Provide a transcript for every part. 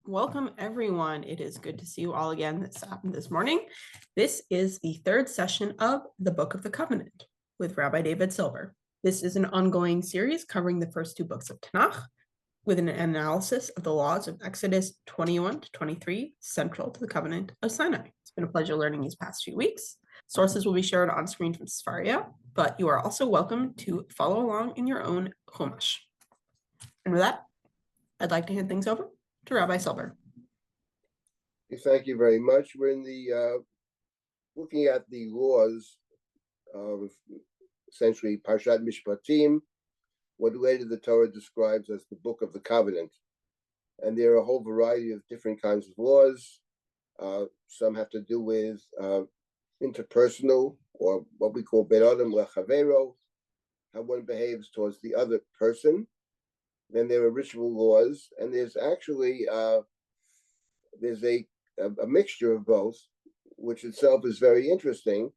Welcome, everyone. It is good to see you all again this morning. This is the third session of the Book of the Covenant with Rabbi David Silber. This is an ongoing series covering the first two books of Tanakh with an analysis of the laws of Exodus 21 to 23, central to the Covenant of Sinai. It's been a pleasure learning these past few weeks. Sources will be shared on screen from Sefaria, but you are also welcome to follow along in your own Chumash. And with that, I'd like to hand things over to Rabbi Silber. Thank you very much. We're in the looking at the laws of essentially Parshat Mishpatim, what later the Torah describes as the Book of the Covenant. And there are a whole variety of different kinds of laws. Some have to do with interpersonal, or what we call Ben Adam Lechavero, how one behaves towards the other person. Then there are ritual laws, and there's actually there's a mixture of both, which itself is very interesting.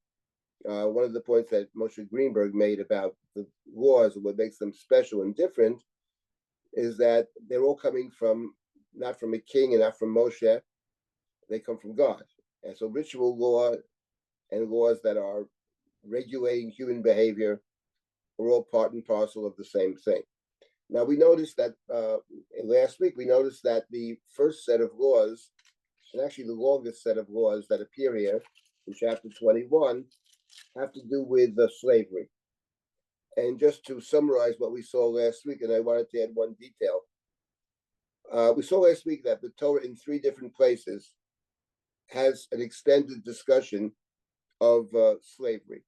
One of the points that Moshe Greenberg made about the laws and what makes them special and different is that they're all coming from, not from a king and not from Moshe, they come from God. And so ritual law and laws that are regulating human behavior are all part and parcel of the same thing. Now, we noticed that last week, we noticed that the first set of laws, and actually the longest set of laws that appear here in chapter 21, have to do with slavery. And just to summarize what we saw last week, and I wanted to add one detail. We saw last week that the Torah in three different places has an extended discussion of slavery.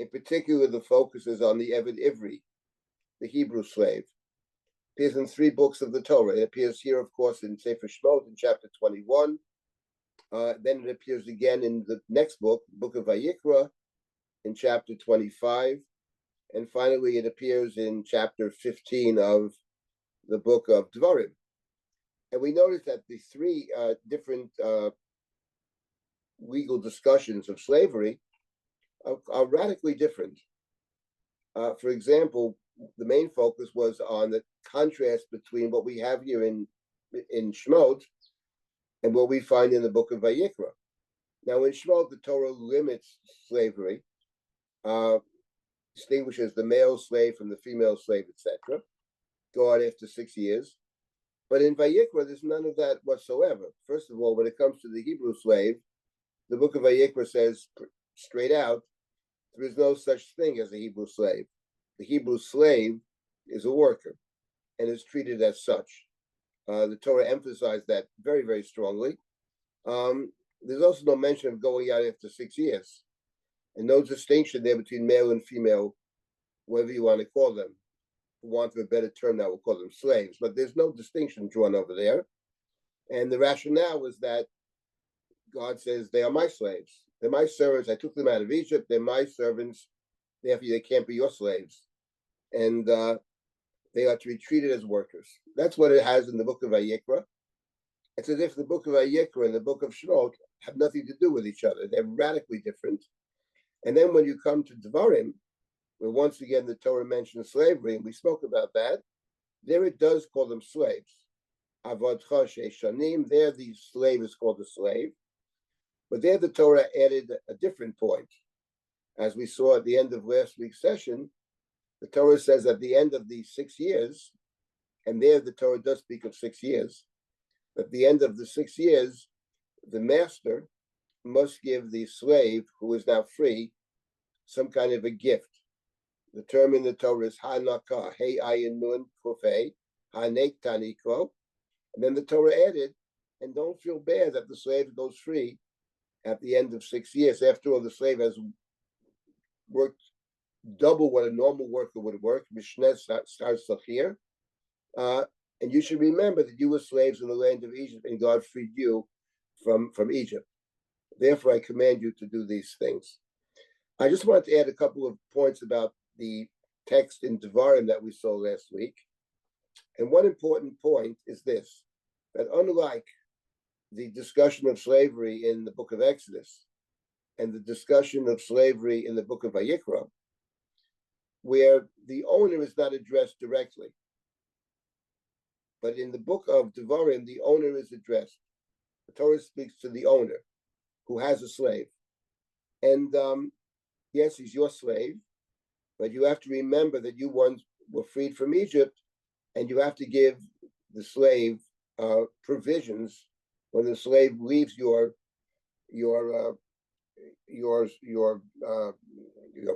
In particular, the focus is on the Eved Ivri, the Hebrew slave. It appears in three books of the Torah. It appears here, of course, in Sefer Shemot in chapter 21. Then it appears again in the next book, Book of Vayikra, in chapter 25. And finally, it appears in chapter 15 of the book of Dvarim. And we notice that the three different legal discussions of slavery are radically different. For example, the main focus was on the contrast between what we have here in Shemot and what we find in the book of Vayikra. Now, in Shemot, the Torah limits slavery, distinguishes the male slave from the female slave, etc. Go on after 6 years. But in Vayikra, there's none of that whatsoever. First of all, when it comes to the Hebrew slave, the book of Vayikra says straight out, there is no such thing as a Hebrew slave. The Hebrew slave is a worker and is treated as such. The Torah emphasized that very, very strongly. There's also no mention of going out after 6 years, and no distinction there between male and female, whatever you want to call them. For want of a better term, now we'll call them slaves, but there's no distinction drawn over there. And the rationale was that God says, they are my slaves. They're my servants. I took them out of Egypt. They're my servants. Therefore, they can't be your slaves. And they are to be treated as workers. That's what it has in the book of Vayikra. It's as if the book of Vayikra and the book of Shemot have nothing to do with each other. They're radically different. And then when you come to Dvarim, where once again the Torah mentions slavery, and we spoke about that, there it does call them slaves. Avadcha she'shanim, there the slave is called a slave. But there the Torah added a different point. As we saw at the end of last week's session, the Torah says at the end of the 6 years, and there the Torah does speak of 6 years, at the end of the 6 years, the master must give the slave who is now free some kind of a gift. The term in the Torah is hanaka, hey ayin nun kofei, hanek taniko. And then the Torah added, and don't feel bad that the slave goes free at the end of 6 years. After all, the slave has worked double what a normal worker would work. Mishneh starts here. And you should remember that you were slaves in the land of Egypt, and God freed you from Egypt. Therefore, I command you to do these things. I just wanted to add a couple of points about the text in Devarim that we saw last week. And one important point is this, that unlike the discussion of slavery in the book of Exodus and the discussion of slavery in the book of Vayikra, where the owner is not addressed directly, But in the book of Devarim, the owner is addressed. The Torah speaks to the owner who has a slave. And yes, he's your slave, but you have to remember that you once were freed from Egypt, and you have to give the slave provisions when the slave leaves your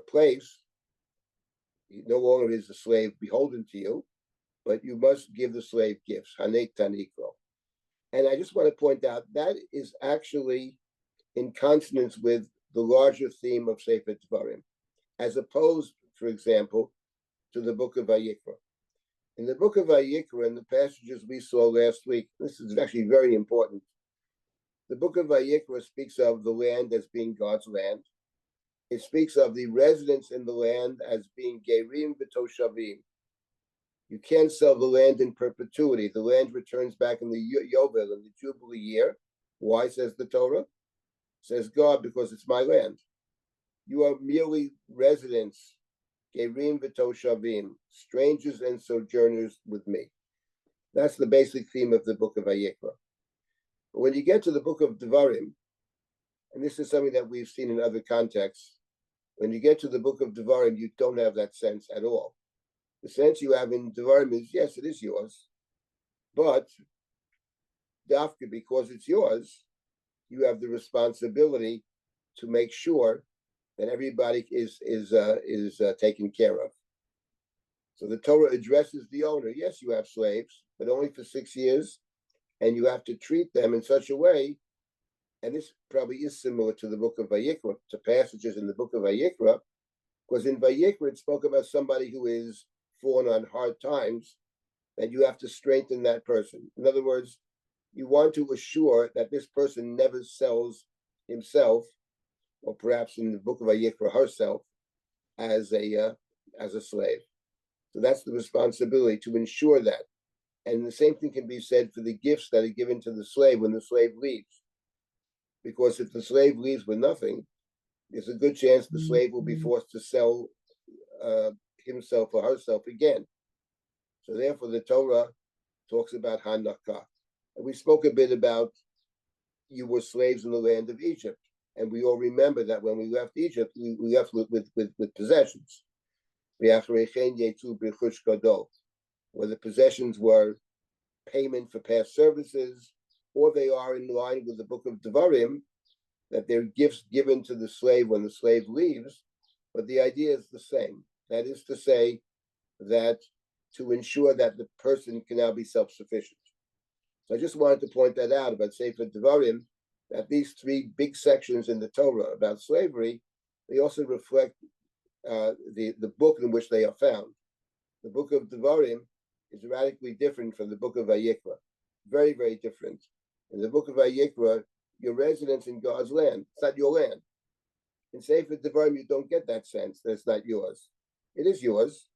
place. He no longer is the slave beholden to you, but you must give the slave gifts. Hanek Tanikro. And I just want to point out that is actually in consonance with the larger theme of Sefer Devarim, as opposed, for example, to the book of Vayikra. In the book of Vayikra, in the passages we saw last week, this is actually very important. The book of Vayikra speaks of the land as being God's land. It speaks of the residents in the land as being Gerim v'Toshavim. You can't sell the land in perpetuity. The land returns back in the Yovel, in the Jubilee year. Why, says the Torah? Says God, because it's my land. You are merely residents, Gerim v'Toshavim, strangers and sojourners with me. That's the basic theme of the book of Vayikra. But when you get to the book of Devarim, and this is something that we've seen in other contexts, when you get to the book of Devarim, you don't have that sense at all. The sense you have in Devarim is, yes, it is yours, but dafka, because it's yours, you have the responsibility to make sure that everybody is taken care of. So the Torah addresses the owner. Yes, you have slaves, but only for 6 years, and you have to treat them in such a way. And this probably is similar to the book of Vayikra, to passages in the book of Vayikra, because in Vayikra it spoke about somebody who is fallen on hard times, that you have to strengthen that person. In other words, you want to assure that this person never sells himself, or perhaps in the book of Vayikra herself, as a slave. So that's the responsibility, to ensure that. And the same thing can be said for the gifts that are given to the slave when the slave leaves. Because if the slave leaves with nothing, there's a good chance the slave will be forced to sell himself or herself again. So therefore, the Torah talks about Hanakah. And we spoke a bit about you were slaves in the land of Egypt. And we all remember that when we left Egypt, we left with possessions. Where the possessions were payment for past services, or they are in line with the book of Devarim, that they're gifts given to the slave when the slave leaves, but the idea is the same. That is to say, that to ensure that the person can now be self-sufficient. So I just wanted to point that out about Sefer Devarim, that these 3 big sections in the Torah about slavery, they also reflect the book in which they are found. The book of Devarim is radically different from the book of Vayikra. Very, very different. In the book of Vayikra, you're residents in God's land. It's not your land. In Sefer Devarim, you don't get that sense that it's not yours. It is yours,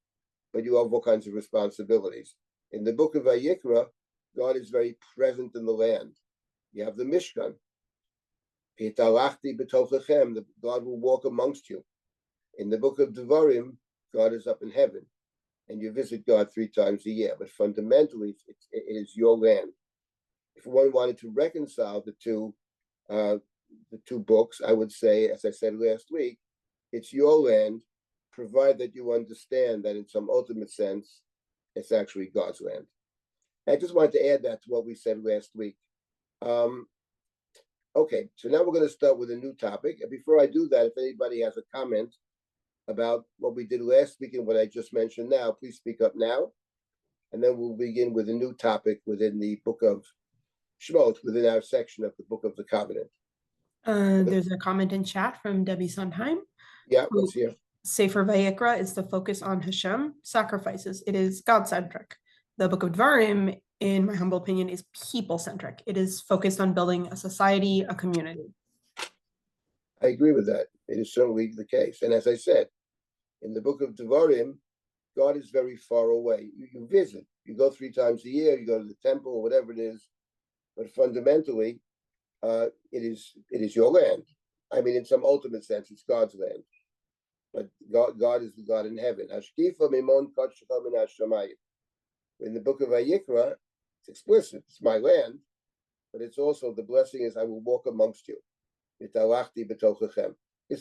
but you have all kinds of responsibilities. In the book of Vayikra, God is very present in the land. You have the Mishkan. God will walk amongst you. In the book of Devarim, God is up in heaven, and you visit God 3 times a year. But fundamentally, it is your land. If one wanted to reconcile the two books, I would say, as I said last week, it's your land, provided that you understand that in some ultimate sense, it's actually God's land. I just wanted to add that to what we said last week. Okay, so now we're going to start with a new topic. And before I do that, if anybody has a comment about what we did last week and what I just mentioned now, please speak up now. And then we'll begin with a new topic within the book of Shemot, within our section of the book of the covenant. There's a comment in chat from Debbie Sondheim. Yeah, let's hear. Sefer Vayikra is the focus on Hashem sacrifices. It is God-centric. The book of Dvarim, in my humble opinion, is people-centric. It is focused on building a society, a community. I agree with that. It is certainly the case. And as I said, in the book of Devarim, God is very far away. You visit. You go 3 times a year. You go to the temple or whatever it is. But fundamentally, it is your land. I mean, in some ultimate sense, it's God's land. But God is the God in heaven. In the book of Vayikra, It's explicit. It's my land, but it's also the blessing is I will walk amongst you. It's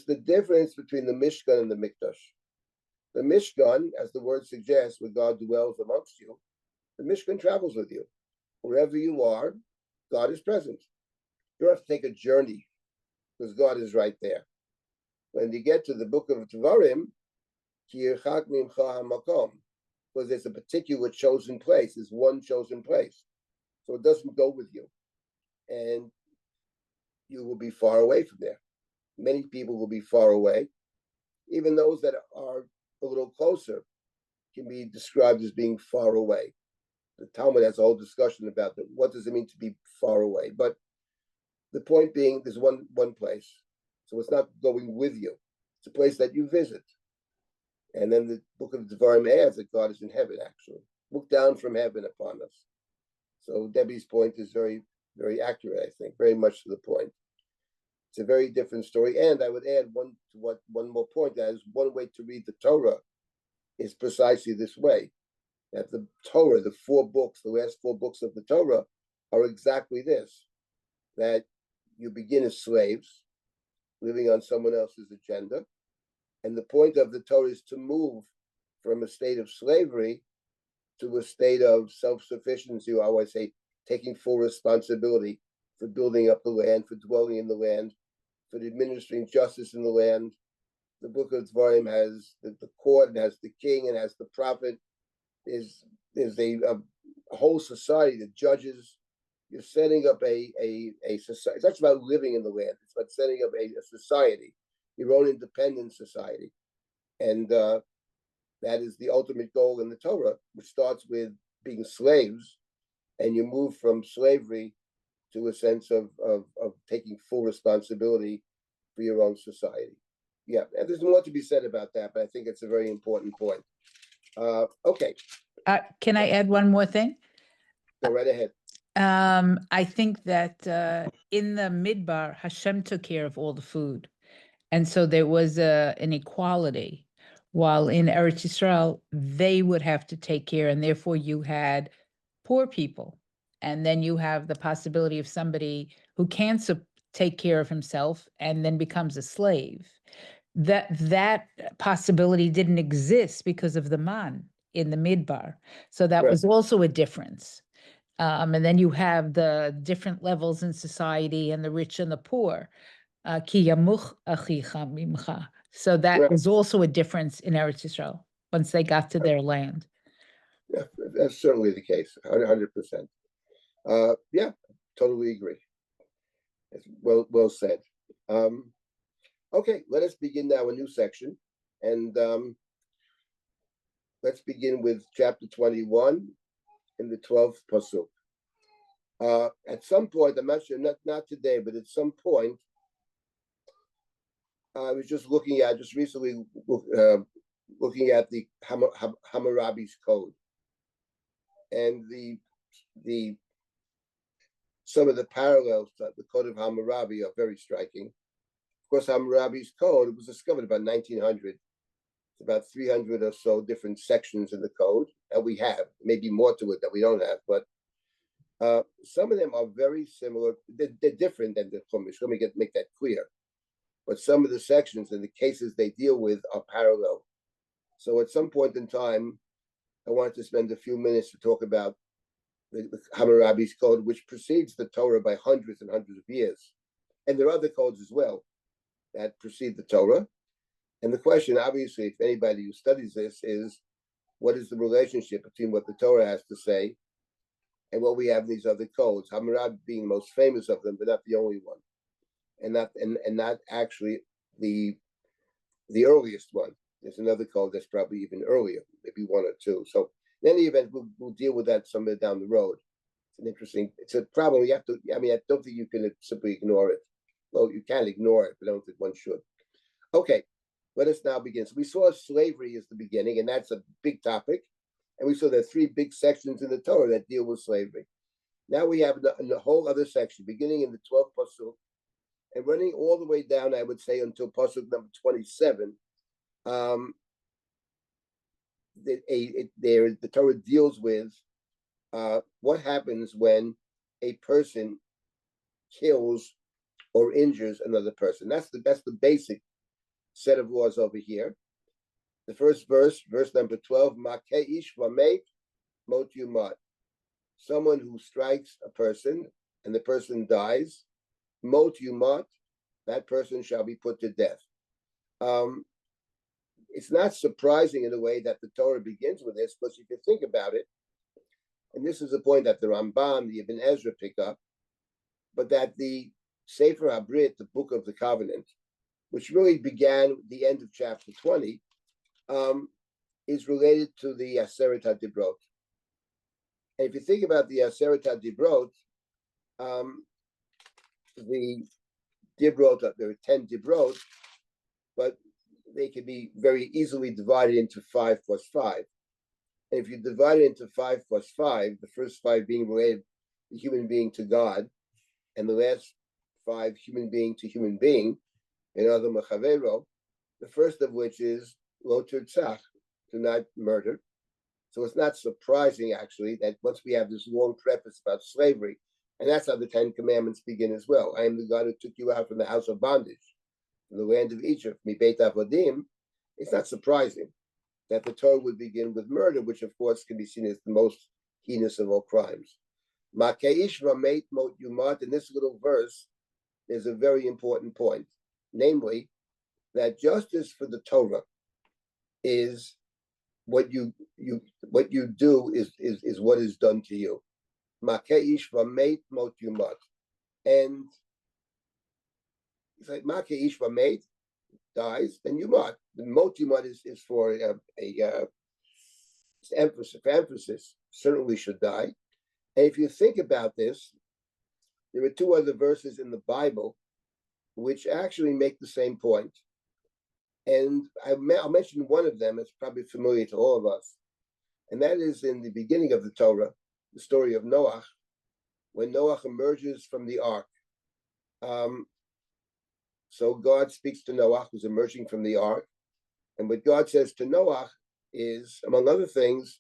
the difference between the Mishkan and the Mikdash. The Mishkan, as the word suggests, where God dwells amongst you, the Mishkan travels with you. Wherever you are, God is present. You don't have to take a journey because God is right there. When you get to the book of Devarim, because there's a particular chosen place, there's one chosen place. So it doesn't go with you. And you will be far away from there. Many people will be far away. Even those that are a little closer can be described as being far away. The Talmud has a whole discussion about that. What does it mean to be far away? But the point being, there's one place. So it's not going with you. It's a place that you visit. And then the book of Devarim adds that God is in heaven, actually. Look down from heaven upon us. So Debbie's point is very, very accurate, I think, very much to the point. It's a very different story. And I would add one more point, that is one way to read the Torah is precisely this way. That the Torah, the last 4 books of the Torah are exactly this. That you begin as slaves, living on someone else's agenda. And the point of the Torah is to move from a state of slavery to a state of self-sufficiency, or I would say taking full responsibility for building up the land, for dwelling in the land, for administering justice in the land. The book of Devarim has the court, and has the king, and has the prophet. There's a whole society, the judges. You're setting up a society. It's not about living in the land. It's about setting up a society, your own independent society. And that is the ultimate goal in the Torah, which starts with being slaves, and you move from slavery to a sense of taking full responsibility for your own society. Yeah, and there's more to be said about that, but I think it's a very important point. Okay. Can I add one more thing? Go right ahead. I think that in the Midbar, Hashem took care of all the food. And so there was an equality, while in Eretz Yisrael, they would have to take care, and therefore you had poor people. And then you have the possibility of somebody who can't take care of himself and then becomes a slave. That possibility didn't exist because of the man in the Midbar. So that Right. was also a difference. And then you have the different levels in society and the rich and the poor. Ki yamuch achicha mimcha. So that Right. was also a difference in Eretz Yisrael once they got to their land. Yeah, that's certainly the case, 100%. Yeah, totally agree. It's well said. Okay, let us begin now a new section, and let's begin with chapter 21 in the 12th pasuk. At some point, I'm not sure, not today, but at some point, I was just recently looking at the Hammurabi's code, and the some of the parallels to the code of Hammurabi are very striking. Of course, Hammurabi's code was discovered about 1900. It's about 300 or so different sections in the code that we have, maybe more to it that we don't have, but some of them are very similar. They're different than the Chumash. Let me make that clear. But some of the sections and the cases they deal with are parallel. So at some point in time, I wanted to spend a few minutes to talk about the Hammurabi's code, which precedes the Torah by hundreds and hundreds of years. And there are other codes as well that precede the Torah. And the question, obviously, if anybody who studies this, is what is the relationship between what the Torah has to say and what we have in these other codes? Hammurabi being the most famous of them, but not the only one, and not actually the earliest one. There's another code that's probably even earlier, maybe one or two. So in any event, we'll deal with that somewhere down the road. It's a problem. You have to. I mean, I don't think you can simply ignore it. Well, you can ignore it, but I don't think one should. Okay, let us now begin. So we saw slavery as the beginning, and that's a big topic. And we saw there are 3 big sections in the Torah that deal with slavery. Now we have a whole other section, beginning in the 12th pasuk, and running all the way down, I would say, until pasuk number 27. The Torah deals with what happens when a person kills or injures another person. That's the basic set of laws over here. The first verse number 12, Makeish v'meit mot yumat. Someone who strikes a person and the person dies, mot yumat, that person shall be put to death. It's not surprising in a way that the Torah begins with this, but if you think about it, and this is a point that the Rambam, the Ibn Ezra pick up, but that the Sefer HaBrit, the Book of the Covenant, which really began at the end of chapter 20, is related to the Aseret HaDibrot. And if you think about the Aseret HaDibrot, the Dibrot, there are 10 Dibrot, but they can be very easily divided into 5 plus 5. And if you divide it into 5 plus 5, the first 5 being related, the human being to God, and the last 5 human being to human being, in other Machavero, the first of which is Lo Tirtzach, to not murder. So it's not surprising, actually, that once we have this long preface about slavery, and that's how the 10 Commandments begin as well. I am the God who took you out from the house of bondage, from the land of Egypt, Mi Beit Avodim. It's not surprising that the Torah would begin with murder, which of course can be seen as the most heinous of all crimes. Makeish v'meit mot yumat. In this little verse, there's a very important point, namely that justice for the Torah is what you do is what is done to you. Makeish v'meit mot yumat, and it's like Makeish v'meit dies, then yumat. The mot yumat is for emphasis. Certainly should die. And if you think about this, there are 2 other verses in the Bible which actually make the same point. And I'll mention one of them. It's probably familiar to all of us. And that is in the beginning of the Torah, the story of Noah, when Noah emerges from the ark. So God speaks to Noah, who's emerging from the ark. And what God says to Noah is, among other things,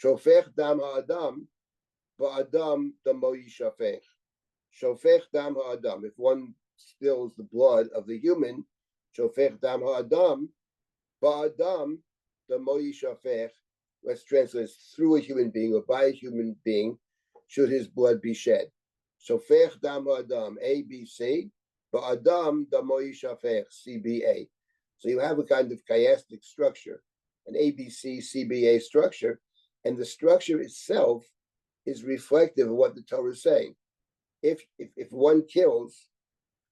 Shofech dam ha'adam, ba'adam damo yishafech. Shofech dam ha'adam. If one spills the blood of the human, Shofech dam ha'adam, ba'adam damo yishafech. Let's translate this: through a human being or by a human being, should his blood be shed. Shofech dam ha'adam, A, B, C, ba'adam damo yishafech, C, B, A. So you have a kind of chiastic structure, an ABC, CBA structure, and the structure itself is reflective of what the Torah is saying. If one kills,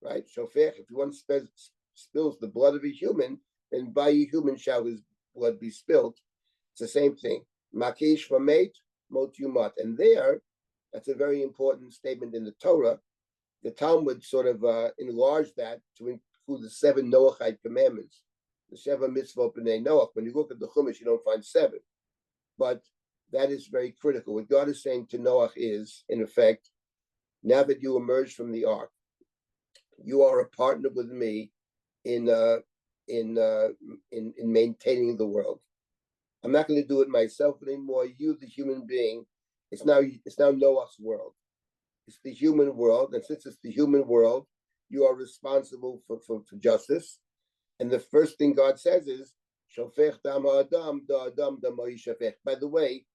right, shofech, if one spills the blood of a human, then by a human shall his blood be spilled. It's the same thing. Makish v'meit mot yumat. And there, that's a very important statement in the Torah. The Talmud sort of enlarged that to include the 7 Noahide commandments, the 7 mitzvot b'nei Noach. When you look at the Chumash, you don't find 7. But that is very critical. What God is saying to Noach is, in effect, now that you emerged from the ark, you are a partner with me in maintaining the world. I'm not going to do it myself anymore. You, the human being, it's now Noah's world. It's the human world, and since it's the human world, you are responsible for justice. And the first thing God says is, Shofech dam ha'adam, da'adam damo yishafech. By the way,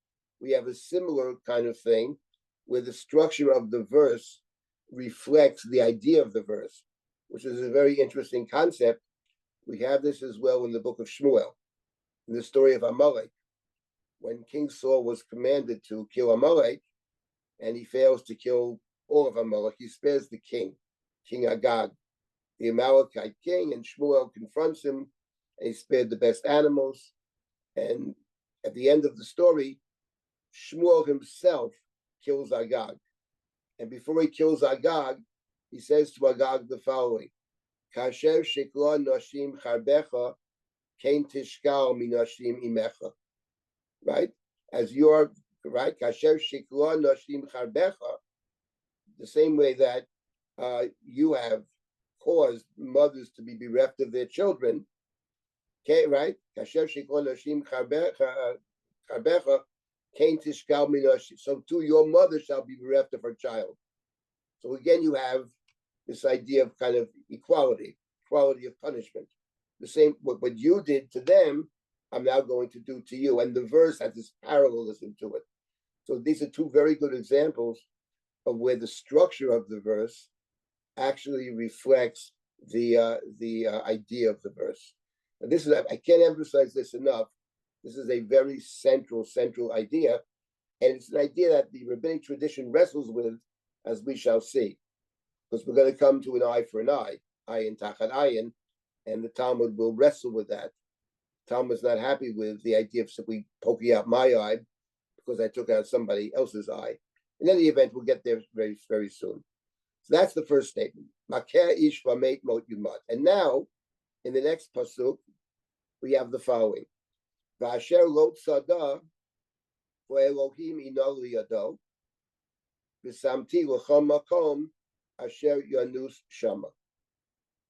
we have a similar kind of thing where the structure of the verse reflects the idea of the verse, which is a very interesting concept. We have this as well in the book of Shmuel, in the story of Amalek, when King Saul was commanded to kill Amalek, and he fails to kill all of Amalek. He spares the king, King Agag, the Amalekite king, and Shmuel confronts him, and he spared the best animals. And at the end of the story, Shmuel himself kills Agag. And before he kills Agag, he says to Agag the following: Kasher shikla noshim charbecha, kain tishkal minashim imecha. Right? As you are, right? Kasher shikla noshim charbecha, the same way that you have caused mothers to be bereft of their children, Okay, right? So too your mother shall be bereft of her child. So again, you have this idea of kind of equality of punishment. The same, what you did to them, I'm now going to do to you. And the verse has this parallelism to it. So these are two very good examples of where the structure of the verse actually reflects the idea of the verse. And this is, I can't emphasize this enough. This is a very central idea. And it's an idea that the rabbinic tradition wrestles with, as we shall see. Because we're going to come to an eye for an eye, ayin tachat ayin, and the Talmud will wrestle with that. Talmud's not happy with the idea of simply poking out my eye because I took out somebody else's eye. In any event, we'll get there very, very soon. So that's the first statement. Makeh ish v'meit mot yumat. And now, in the next pasuk, we have the following: V'asher lo tzada v'Elohim ino liyado v'samti l'chol makom asher yanus shama.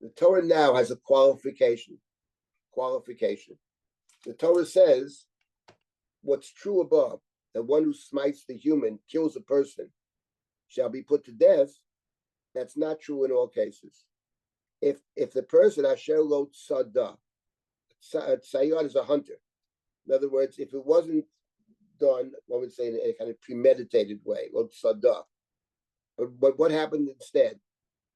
The Torah now has a qualification. The Torah says, what's true above, that one who smites the human, kills a person, shall be put to death. That's not true in all cases. If the person, asher lo tzada, tzayad is a hunter. In other words, if it wasn't done, one would say in a kind of premeditated way, lo tzada. But what happened instead?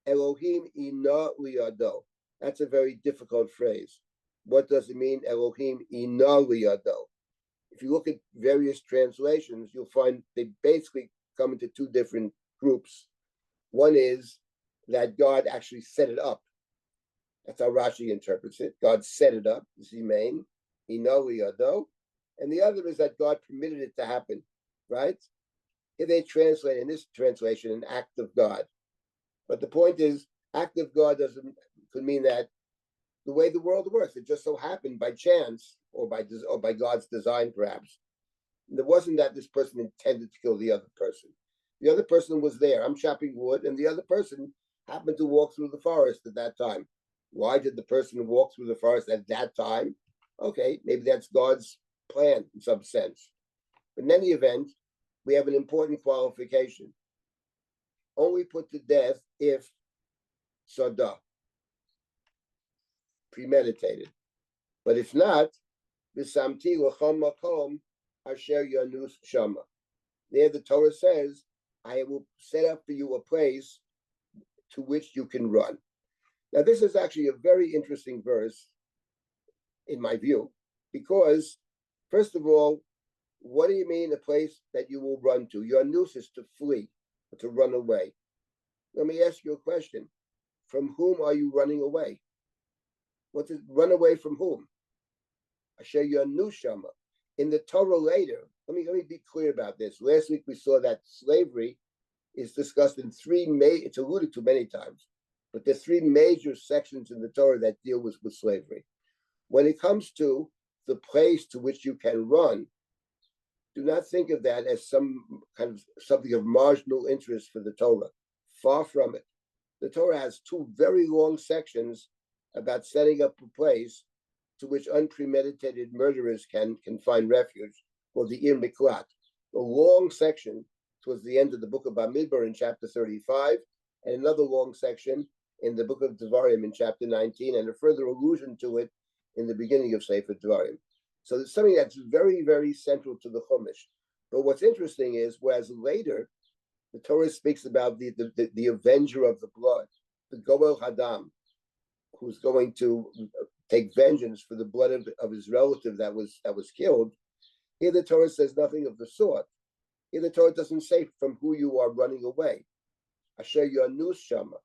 Elohim ina liyado. That's a very difficult phrase. What does it mean? Elohim ina liyado. If you look at various translations, you'll find they basically come into two different groups. One is that God actually set it up. That's how Rashi interprets it. God set it up, zimein, ina liyado. And the other is that God permitted it to happen, right? If they translate in this translation an act of God. But the point is, act of God could mean that the way the world works, it just so happened by chance or by God's design, perhaps. And it wasn't that this person intended to kill the other person. The other person was there. I'm chopping wood, and the other person happened to walk through the forest at that time. Why did the person walk through the forest at that time? Okay, maybe that's God's plan in some sense. But in any event, we have an important qualification. Only put to death if sada, premeditated. But if not, v'samti l'chol makom asher yanus shama. There the Torah says, I will set up for you a place to which you can run. Now this is actually a very interesting verse, in my view, because first of all, what do you mean a place that you will run to? Yanus is to flee, to run away. Let me ask you a question. From whom are you running away? Run away from whom? Asher yanu shama. In the Torah later, let me be clear about this. Last week we saw that slavery is discussed in it's alluded to many times, but there's three major sections in the Torah that deal with slavery. When it comes to the place to which you can run, do not think of that as some kind of something of marginal interest for the Torah. Far from it. The Torah has two very long sections about setting up a place to which unpremeditated murderers can find refuge, called the Ir Miklat. A long section towards the end of the book of Bamidbar in chapter 35, and another long section in the book of Devarim in chapter 19, and a further allusion to it in the beginning of Sefer Devarim. So it's something that's very, very central to the Chumash. But what's interesting is, whereas later, the Torah speaks about the avenger of the blood, the Goel Hadam, who's going to take vengeance for the blood of his relative that was killed. Here the Torah says nothing of the sort. Here the Torah doesn't say from who you are running away. Asher yanus shama.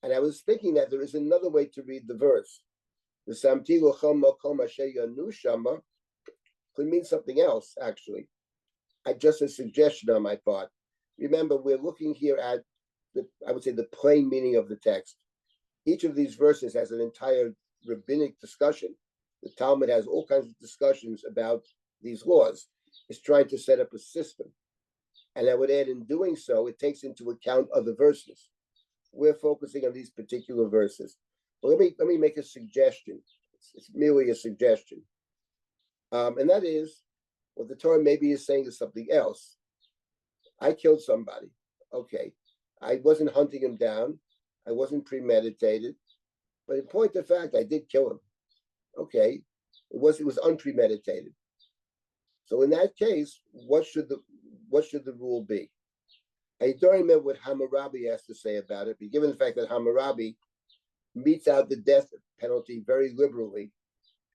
And I was thinking that there is another way to read the verse. The samti l'chol makom asher yanus shama could mean something else, actually. Just a suggestion on my part. Remember, we're looking here at I would say the plain meaning of the text. Each of these verses has an entire rabbinic discussion. The Talmud has all kinds of discussions about these laws. It's trying to set up a system. And I would add, in doing so, it takes into account other verses. We're focusing on these particular verses. But let me make a suggestion. It's merely a suggestion. And that is, what the Torah maybe is saying is something else. I killed somebody. Okay. I wasn't hunting him down. I wasn't premeditated. But in point of fact, I did kill him. Okay. It was unpremeditated. So in that case, what should the rule be? I don't remember what Hammurabi has to say about it, but given the fact that Hammurabi metes out the death penalty very liberally,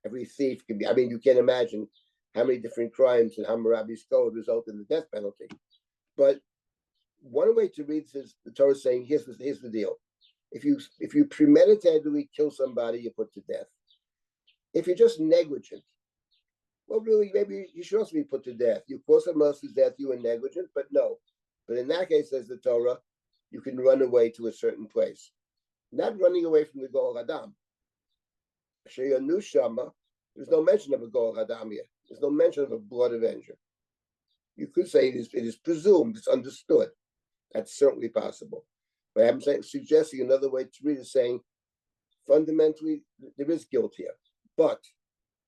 every thief can be, I mean, you can't imagine how many different crimes in Hammurabi's code result in the death penalty. But one way to read this is the Torah saying, here's the deal. If you premeditatedly kill somebody, you're put to death. If you're just negligent, well, really, maybe you should also be put to death. You cause someone else's death, you were negligent, but no. But in that case, says the Torah, you can run away to a certain place. Not running away from the Goel Hadam. There's no mention of a Goel Hadam here. There's no mention of a blood avenger. You could say it is presumed, it's understood. That's certainly possible. But I'm suggesting another way to read it, saying fundamentally there is guilt here, but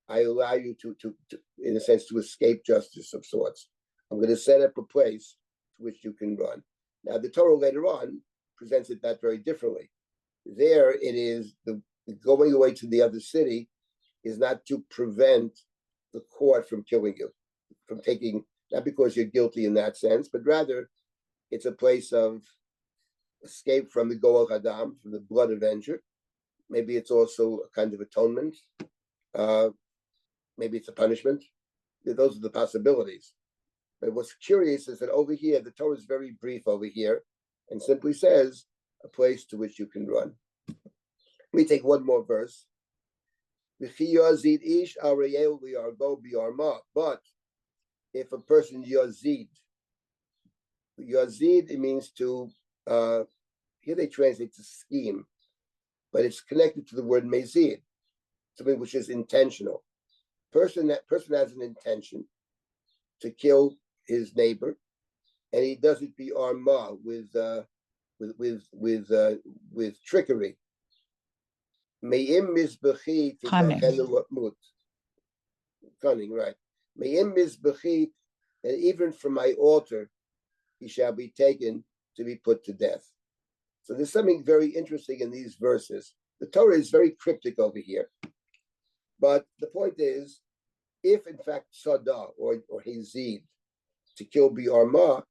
I allow you to in a sense, to escape justice of sorts. I'm going to set up a place to which you can run. Now, the Torah later on presents it that very differently. There, it is the going away to the other city is not to prevent the court from killing you, from taking, not because you're guilty in that sense, but rather it's a place of escape from the Goel Hadam, from the blood avenger. Maybe it's also a kind of atonement. Maybe it's a punishment. Those are the possibilities. But what's curious is that over here, the Torah is very brief over here and simply says a place to which you can run. Let me take one more verse. But if a person yazid, it means to, here they translate to scheme, but it's connected to the word mezid, something which is intentional. Person has an intention to kill his neighbor, and he does it bi arma with trickery. Me'im mizbechi cunning, right? Me'im mizbechi, and even from my altar, he shall be taken to be put to death. So there's something very interesting in these verses. The Torah is very cryptic over here. But the point is, if in fact Sada or Hazid to kill bi arma,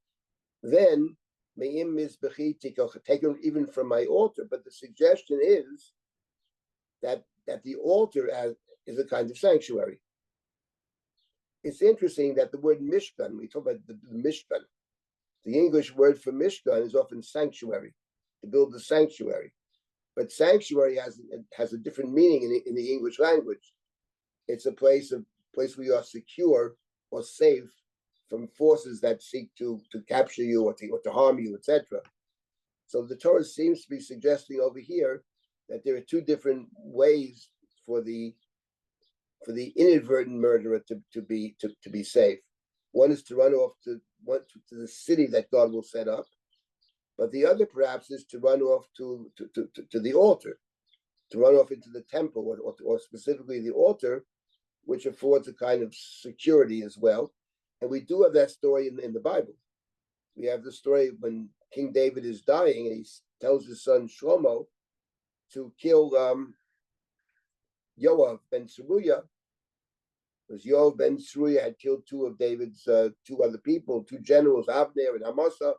then me'im mizbechi taken even from my altar. But the suggestion is that the altar is a kind of sanctuary. It's interesting that the word Mishkan, we talk about the Mishkan, the English word for Mishkan is often sanctuary, to build the sanctuary. But sanctuary has a different meaning in the English language. It's a place where you are secure or safe from forces that seek to capture you or to harm you, etc. So the Torah seems to be suggesting over here that there are two different ways for the inadvertent murderer to be safe. One is to run off to the city that God will set up, but the other perhaps is to run off to the altar, to run off into the temple, or specifically the altar, which affords a kind of security as well. And we do have that story in the Bible. We have the story when King David is dying and he tells his son Shlomo to kill Yoav ben Tzeruiah, because Yoav ben Tzeruiah had killed two of David's two other people, two generals, Avner and Amasa.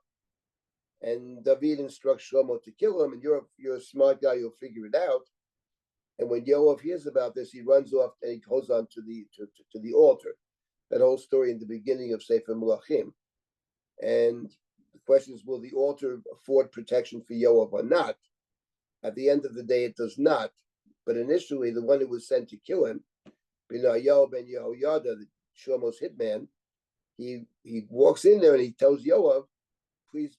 And David instructs Shlomo to kill him, and you're a smart guy, you'll figure it out. And when Yoav hears about this, he runs off and he goes on to the altar. That whole story in the beginning of Sefer Melachim. And the question is, will the altar afford protection for Yoav or not? At the end of the day, it does not. But initially, the one who was sent to kill him, Yoav ben Yehoyada, Shlomo's hitman, he walks in there and he tells Yoav, please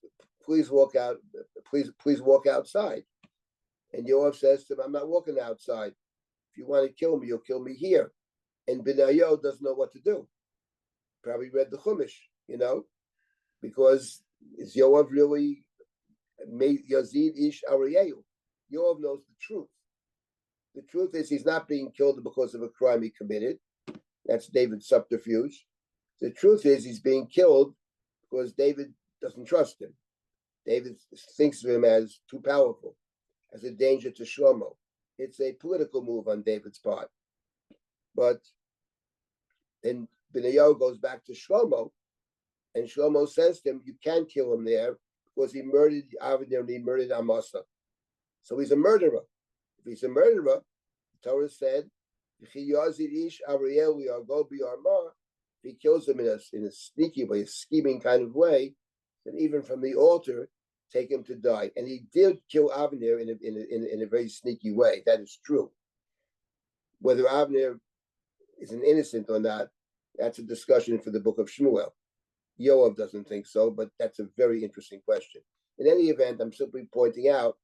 walk out, please walk outside. And Yoav says to him, I'm not walking outside. If you want to kill me, you'll kill me here. And Benayo doesn't know what to do. Probably read the Chumash, because is Yoav really made Yazid Ish Ariyahu? Yoav knows the truth. The truth is he's not being killed because of a crime he committed. That's David's subterfuge. The truth is he's being killed because David doesn't trust him. David thinks of him as too powerful, as a danger to Shlomo. It's a political move on David's part. But then Benayahu goes back to Shlomo, and Shlomo says to him, you can't kill him there because he murdered Avner and he murdered Amasa. So he's a murderer. If he's a murderer, the Torah said, if he kills him in a sneaky way, a scheming kind of way, then even from the altar, take him to die. And he did kill Avner in a very sneaky way. That is true. Whether Avner is an innocent or not, that's a discussion for the book of Shmuel. Yoav doesn't think so, but that's a very interesting question. In any event, I'm simply pointing out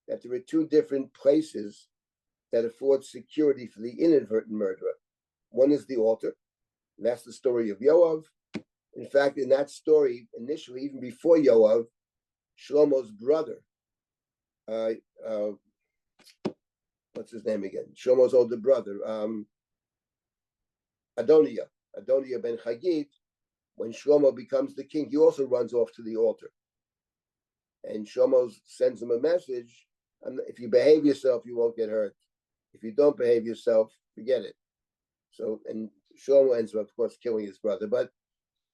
that there are two different places that afford security for the inadvertent murderer. One is the altar, and that's the story of Yoav. In fact, in that story, initially, even before Yoav, Shlomo's brother, what's his name again? Shlomo's older brother, Adoniah ben Chagit, when Shlomo becomes the king, he also runs off to the altar. And Shlomo sends him a message, if you behave yourself, you won't get hurt. If you don't behave yourself, forget it. So, and Shlomo ends up, of course, killing his brother. But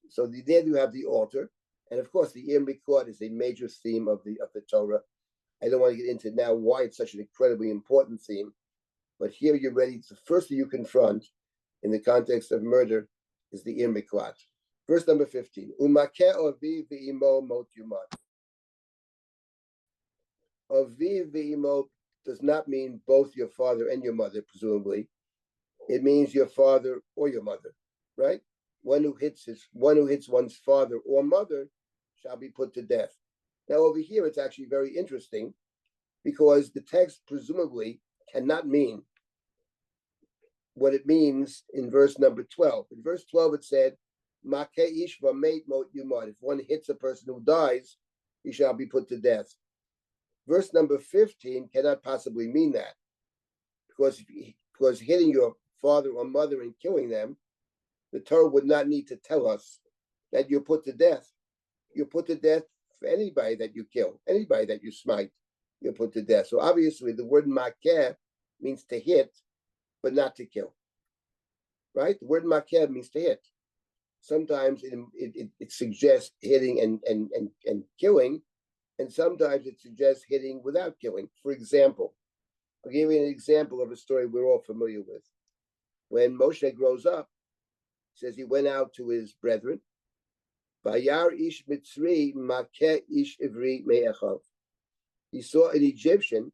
so there you have the altar. And of course, the Ir Mikot is a major theme of the Torah. I don't want to get into now why it's such an incredibly important theme. But here you're ready. The first thing you confront in the context of murder is the Ir Mikot. Verse number 15. Umakeh ovi v'imo mot yumat. Ovi v'imo does not mean both your father and your mother, presumably. It means your father or your mother, right? One who hits one's father or mother shall be put to death. Now over here, it's actually very interesting because the text presumably cannot mean what it means in verse number 12. In verse 12, it said, if one hits a person who dies, he shall be put to death. Verse number 15 cannot possibly mean that because hitting your father or mother and killing them, the Torah would not need to tell us that you're put to death. You're put to death for anybody that you kill, anybody that you smite, you're put to death. So obviously the word makeh means to hit, but not to kill, right? The word makeh means to hit. Sometimes it suggests hitting and killing, and sometimes it suggests hitting without killing. For example, I'll give you an example of a story we're all familiar with. When Moshe grows up, it says he went out to his brethren. Vayar ish mitzri makeh ish ivri me'echav. He saw an Egyptian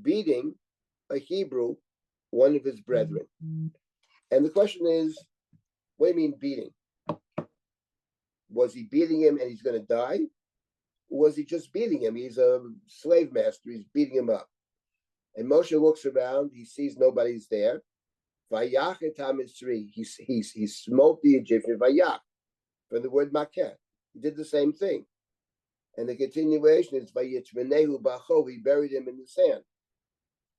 beating a Hebrew, one of his brethren. And the question is, what do you mean beating? Was he beating him and he's going to die? Or was he just beating him? He's a slave master. He's beating him up. And Moshe looks around. He sees nobody's there. Vayach et ha-Mitzri. He smote the Egyptian. Vayach, from the word makeh. He did the same thing. And the continuation is Vayitzmenehu b'acho. He buried him in the sand.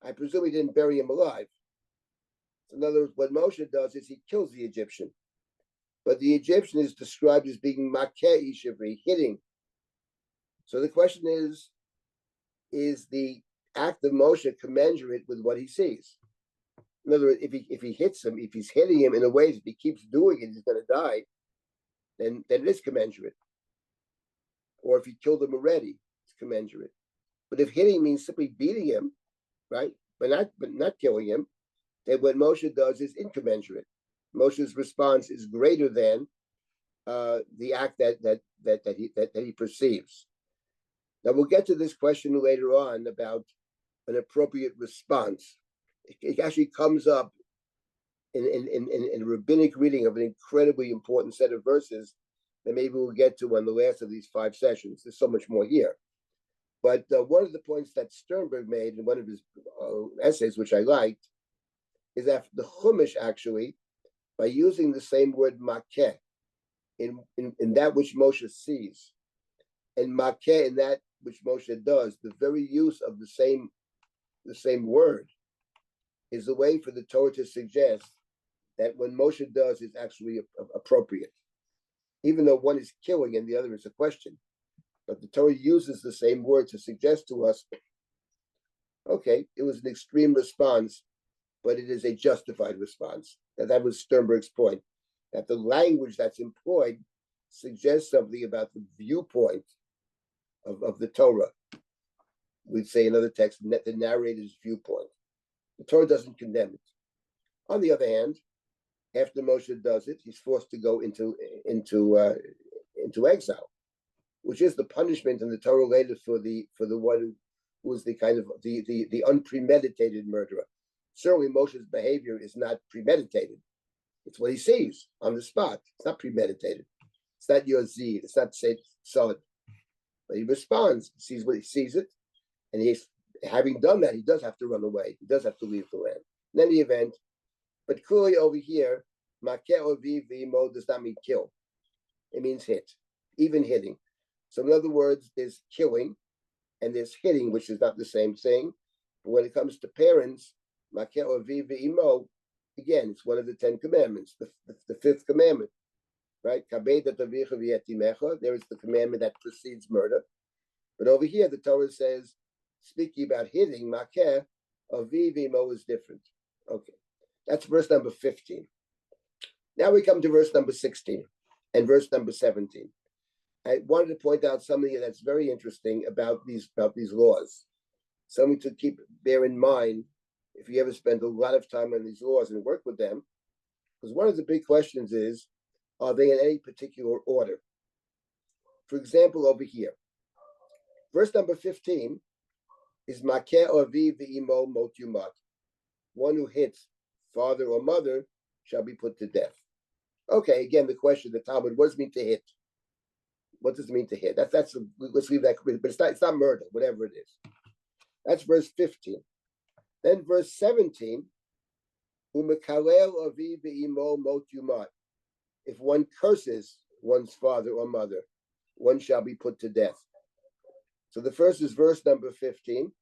I presume he didn't bury him alive. So in other words, what Moshe does is he kills the Egyptian. But the Egyptian is described as being makeh ishivri, hitting. So the question is the act of Moshe commensurate with what he sees? In other words, if he hits him, if he's hitting him in a way that if he keeps doing it, he's going to die, then it is commensurate. Or if he killed him already, it's commensurate. But if hitting means simply beating him, right, but not killing him, then what Moshe does is incommensurate. Moshe's response is greater than the act that he perceives. Now we'll get to this question later on about an appropriate response. It actually comes up in a rabbinic reading of an incredibly important set of verses that maybe we'll get to on the last of these 5 sessions. There's so much more here. But one of the points that Sternberg made in one of his essays, which I liked, is that the Chumash actually, by using the same word makeh in that which Moshe sees, and makeh in that which Moshe does, the very use of the same word is a way for the Torah to suggest that when Moshe does is actually appropriate, even though one is killing and the other is a question. But the Torah uses the same word to suggest to us, okay, it was an extreme response, but it is a justified response. That was Sternberg's point, that the language that's employed suggests something about the viewpoint of the Torah. We'd say in other texts, the narrator's viewpoint. The Torah doesn't condemn it. On the other hand, after Moshe does it, he's forced to go into exile, which is the punishment in the Torah later for the one who was the kind of the unpremeditated murderer. Certainly, Moshe's behavior is not premeditated. It's what he sees on the spot. It's not premeditated. It's not Yozid. It's not solid. But he responds, sees what he sees it, and he's having done that, he does have to run away. He does have to leave the land. In any event, but clearly over here, makeh or v'imo does not mean kill. It means hit, even hitting. So in other words, there's killing and there's hitting, which is not the same thing. But when it comes to parents, makeh or v'imo, again, it's one of the 10 commandments, the fifth commandment, right? There is the commandment that precedes murder. But over here, the Torah says, speaking about hitting, makeh or v'imo is different. Okay, that's verse number 15. Now we come to verse number 16 and verse number 17. I wanted to point out something that's very interesting about these laws. Something to bear in mind if you ever spend a lot of time on these laws and work with them. Because one of the big questions is, are they in any particular order? For example, over here, verse number 15 is makeh or v'imo mot yumat. One who hits father or mother shall be put to death. Okay, again, the question, the Talmud, what does it mean to hit? What does it mean to hit? Let's leave that, but it's not murder, whatever it is. That's verse 15. Then verse 17, umekalel avi v'imo mot yumat. If one curses one's father or mother, one shall be put to death. So the first is verse number 15,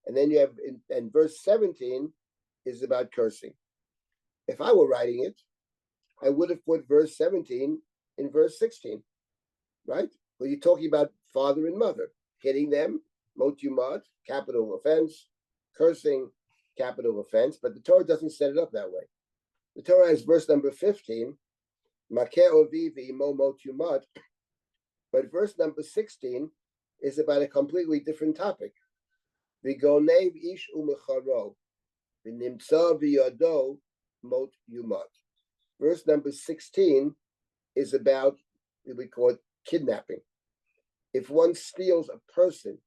and then you have, and verse 17 is about cursing. If I were writing it, I would have put verse 17 in verse 16, right? Well, you're talking about father and mother, hitting them, mot yumat, capital offense, cursing, capital offense, but the Torah doesn't set it up that way. The Torah has verse number 15, makeh ovi v'imo mot yumat, but verse number 16 is about a completely different topic. V'gonev ish umecharo, v'nimtza v'yado mot yumat. Verse number 16 is about what we call it kidnapping. If one steals a person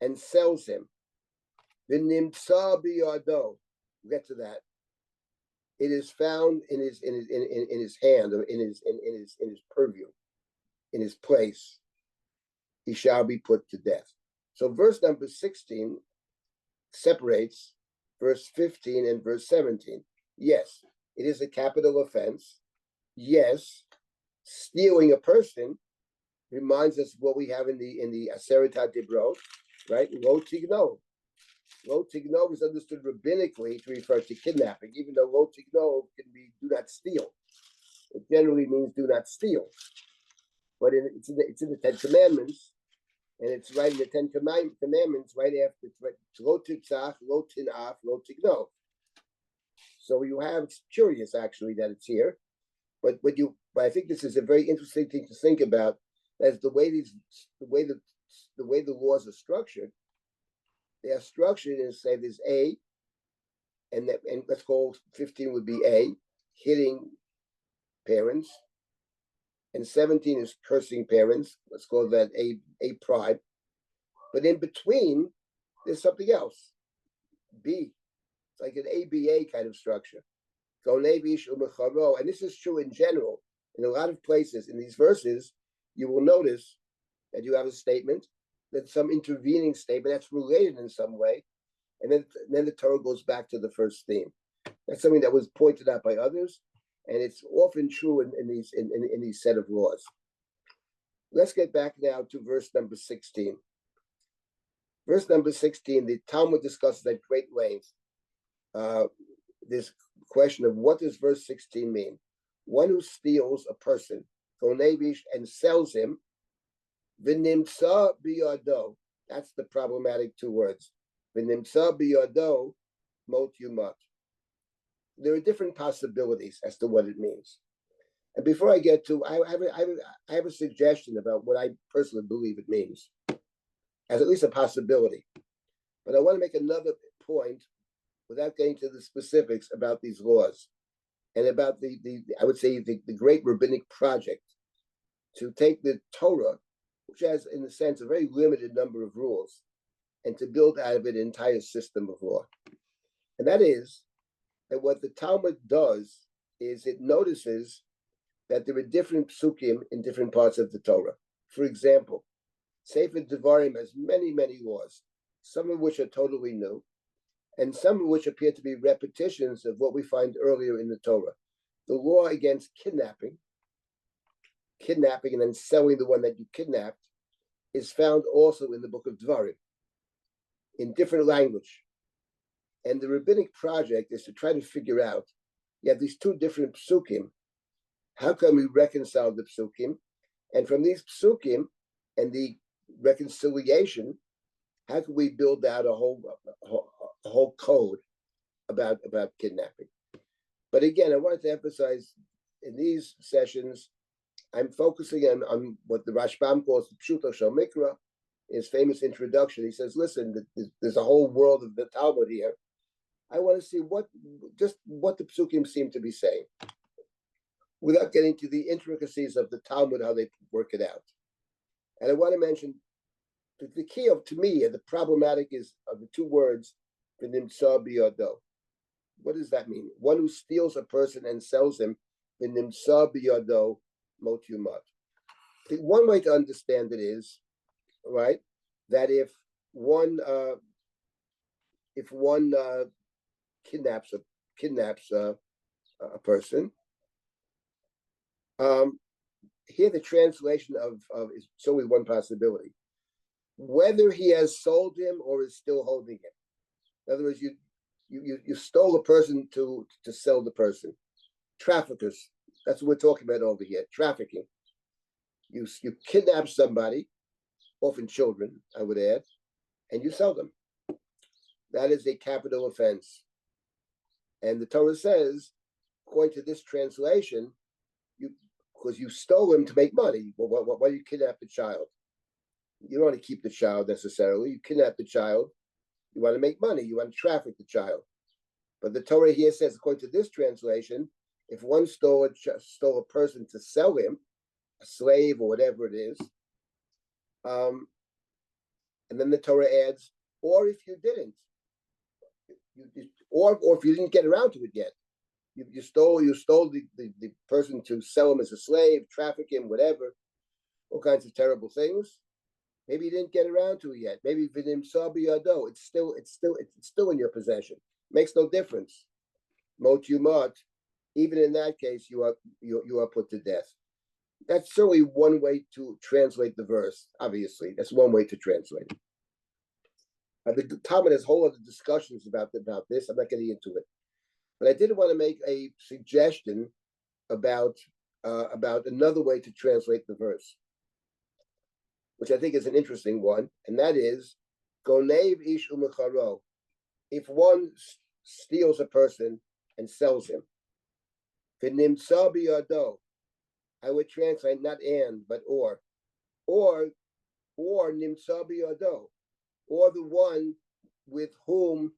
and sells him, v'nimtza v'yado, we'll get to that. It is found in his hand, or in his purview, in his place. He shall be put to death. So verse number 16 separates verse 15 and verse 17. Yes, it is a capital offense. Yes, stealing a person reminds us of what we have in the Aseret HaDibrot, right? Lo tignov. Lo tignov is understood rabbinically to refer to kidnapping, even though lo tignov can be do not steal. It generally means do not steal. But it's in the 10 Commandments, and it's right in the 10 Commandments, right after lo titzach, lo tinaf, lo tignov. So you have, it's curious actually that it's here, but I think this is a very interesting thing to think about, as the way the laws are structured. They are structured and say there's A, and let's call 15 would be A, hitting parents, and 17 is cursing parents. Let's call that A prime. But in between, there's something else. B. It's like an ABA kind of structure. And this is true in general. In a lot of places in these verses, you will notice that you have a statement, then some intervening statement that's related in some way, and then the Torah goes back to the first theme. That's something that was pointed out by others, and it's often true in these set of laws. Let's get back now to verse number 16. Verse number 16, the Talmud discusses at great length this question of what does verse 16 mean? One who steals a person, gonevish, and sells him, v'nimtza biyado. That's the problematic two words. V'nimtza biyado, mot yumat. There are different possibilities as to what it means. And before I get to, I have a suggestion about what I personally believe it means, as at least a possibility. But I want to make another point without getting to the specifics about these laws and about the I would say the great rabbinic project to take the Torah, which has in a sense a very limited number of rules, and to build out of it an entire system of law. And that is that what the Talmud does is it notices that there are different psukim in different parts of the Torah. For example, Sefer Devarim has many, many laws, some of which are totally new, and some of which appear to be repetitions of what we find earlier in the Torah. The law against kidnapping and then selling the one that you kidnapped, is found also in the book of Devarim, in different language. And the rabbinic project is to try to figure out, you have these two different psukim, how can we reconcile the psukim? And from these psukim and the reconciliation, how can we build out a whole code about kidnapping? But again, I wanted to emphasize in these sessions, I'm focusing on what the Rashbam calls the Pshuto Shel Mikra, his famous introduction. He says, listen, there's a whole world of the Talmud here. I want to see what the psukim seem to be saying, without getting to the intricacies of the Talmud, how they work it out. And I want to mention the key to me, the problematic is of the two words, v'nimtza biyado. What does that mean? One who steals a person and sells him, v'nimtza biyado mot yumat. One way to understand it is, right, that if one kidnaps a person, here the translation of is solely one possibility. Whether he has sold him or is still holding him. In other words, you stole a person to sell the person. Traffickers, that's what we're talking about over here, trafficking. You kidnap somebody, often children, I would add, and you sell them. That is a capital offense. And the Torah says, according to this translation, because you stole him to make money. Well, why do you kidnap the child? You don't want to keep the child necessarily. You kidnap the child. You want to make money. You want to traffic the child. But the Torah here says, according to this translation, if one stole a person to sell him, a slave or whatever it is, and then the Torah adds, or if you didn't, or if you didn't get around to it yet, you stole the person to sell him as a slave, traffic him, whatever, all kinds of terrible things. Maybe you didn't get around to it yet. Maybe v'nimtza biyado, it's still in your possession. Makes no difference. Mot yumat, even in that case, you are put to death. That's certainly one way to translate the verse. Obviously, that's one way to translate it. The Talmud has whole other discussions about this. I'm not getting into it, but I did want to make a suggestion about another way to translate the verse, which I think is an interesting one, and that is gonev ish umecharo. If one steals a person and sells him, v'nimtza biyado, I would translate not and but or nimtza biyado, or the one with whom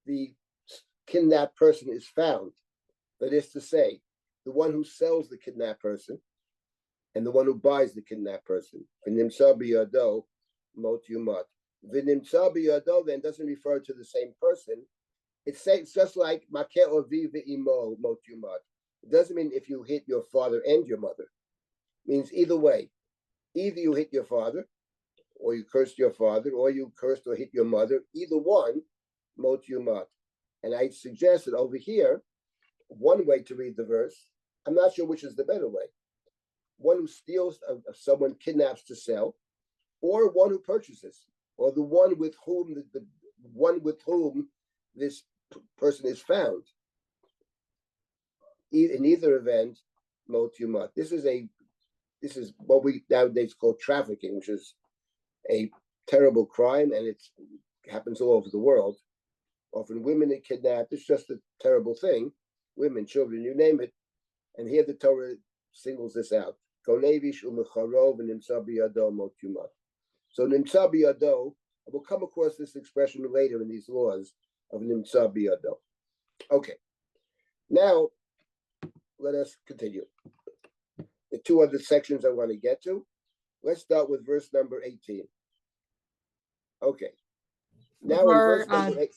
the kidnapped person is found. That is to say, the one who sells the kidnapped person and the one who buys the kidnapped person. V'nimtza biyado mot yumat. V'nimtza biyado then doesn't refer to the same person. It's just like makeh ovi ve'imo mot yumat. It doesn't mean if you hit your father and your mother. It means either way. Either you hit your father, or you cursed your father, or you cursed or hit your mother. Either one, mot yumat. And I suggested over here, one way to read the verse, I'm not sure which is the better way. One who steals, someone kidnaps to sell, or one who purchases, or the one with whom the one with whom this person is found. In either event, mot yumat. This is what we nowadays call trafficking, which is a terrible crime, and it happens all over the world. Often women are kidnapped. It's just a terrible thing. Women, children, you name it. And here the Torah singles this out. So nimtza biyado, we'll come across this expression later in these laws of nimtza biyado. Okay, now let us continue. The two other sections I want to get to. Let's start with verse number 18. Okay. Now in verse number 8.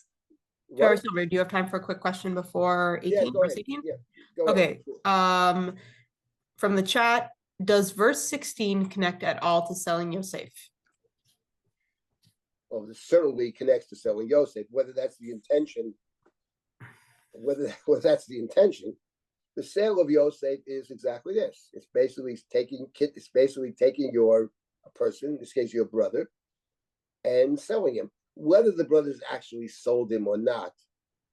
Rabbi Silber, do you have time for a quick question before 18? Yeah, go verse ahead. 18? Yeah, go okay. ahead. From the chat, does verse 16 connect at all to selling Yosef? Well, this certainly connects to selling Yosef, whether that's the intention, the sale of Yosef is exactly this. It's basically taking your person, in this case your brother, and selling him. Whether the brothers actually sold him or not,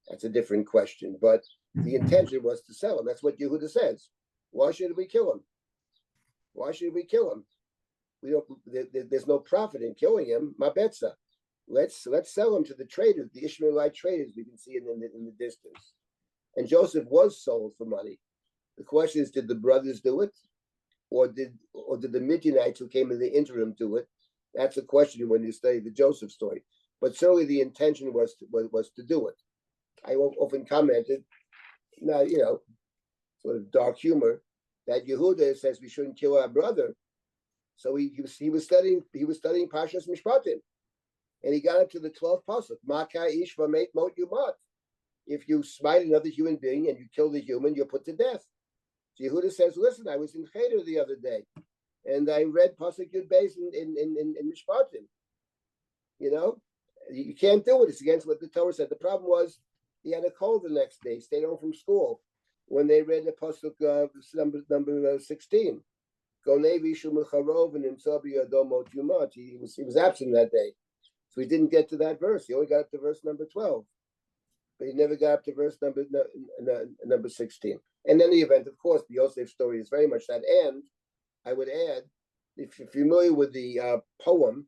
that's a different question. But the intention was to sell him. That's what Yehuda says. Why should we kill him? Why should we kill him? We don't. There's no profit in killing him. Mabetza. Let's sell him to the traders, the Ishmaelite traders. We can see in the distance. And Joseph was sold for money. The question is, did the brothers do it, or did the Midianites who came in the interim do it? That's a question when you study the Joseph story. But certainly the intention was to do it. I often commented, now sort of dark humor, that Yehuda says we shouldn't kill our brother. So he was studying Parshas Mishpatim, and he got up to the 12th pasuk. Maka ish v'meit mot yumat. If you smite another human being and you kill the human, you're put to death. So Yehuda says, listen, I was in Cheder the other day, and I read pasuk Yud Beis in Mishpatim. You can't do it. It's against what the Torah said. The problem was he had a cold the next day, stayed home from school. When they read the pasuk number 16, he was absent that day, so he didn't get to that verse. He only got up to verse number 12, but he never got up to verse number 16. In any event, of course, the Yosef story is very much that. And I would add, if you're familiar with the poem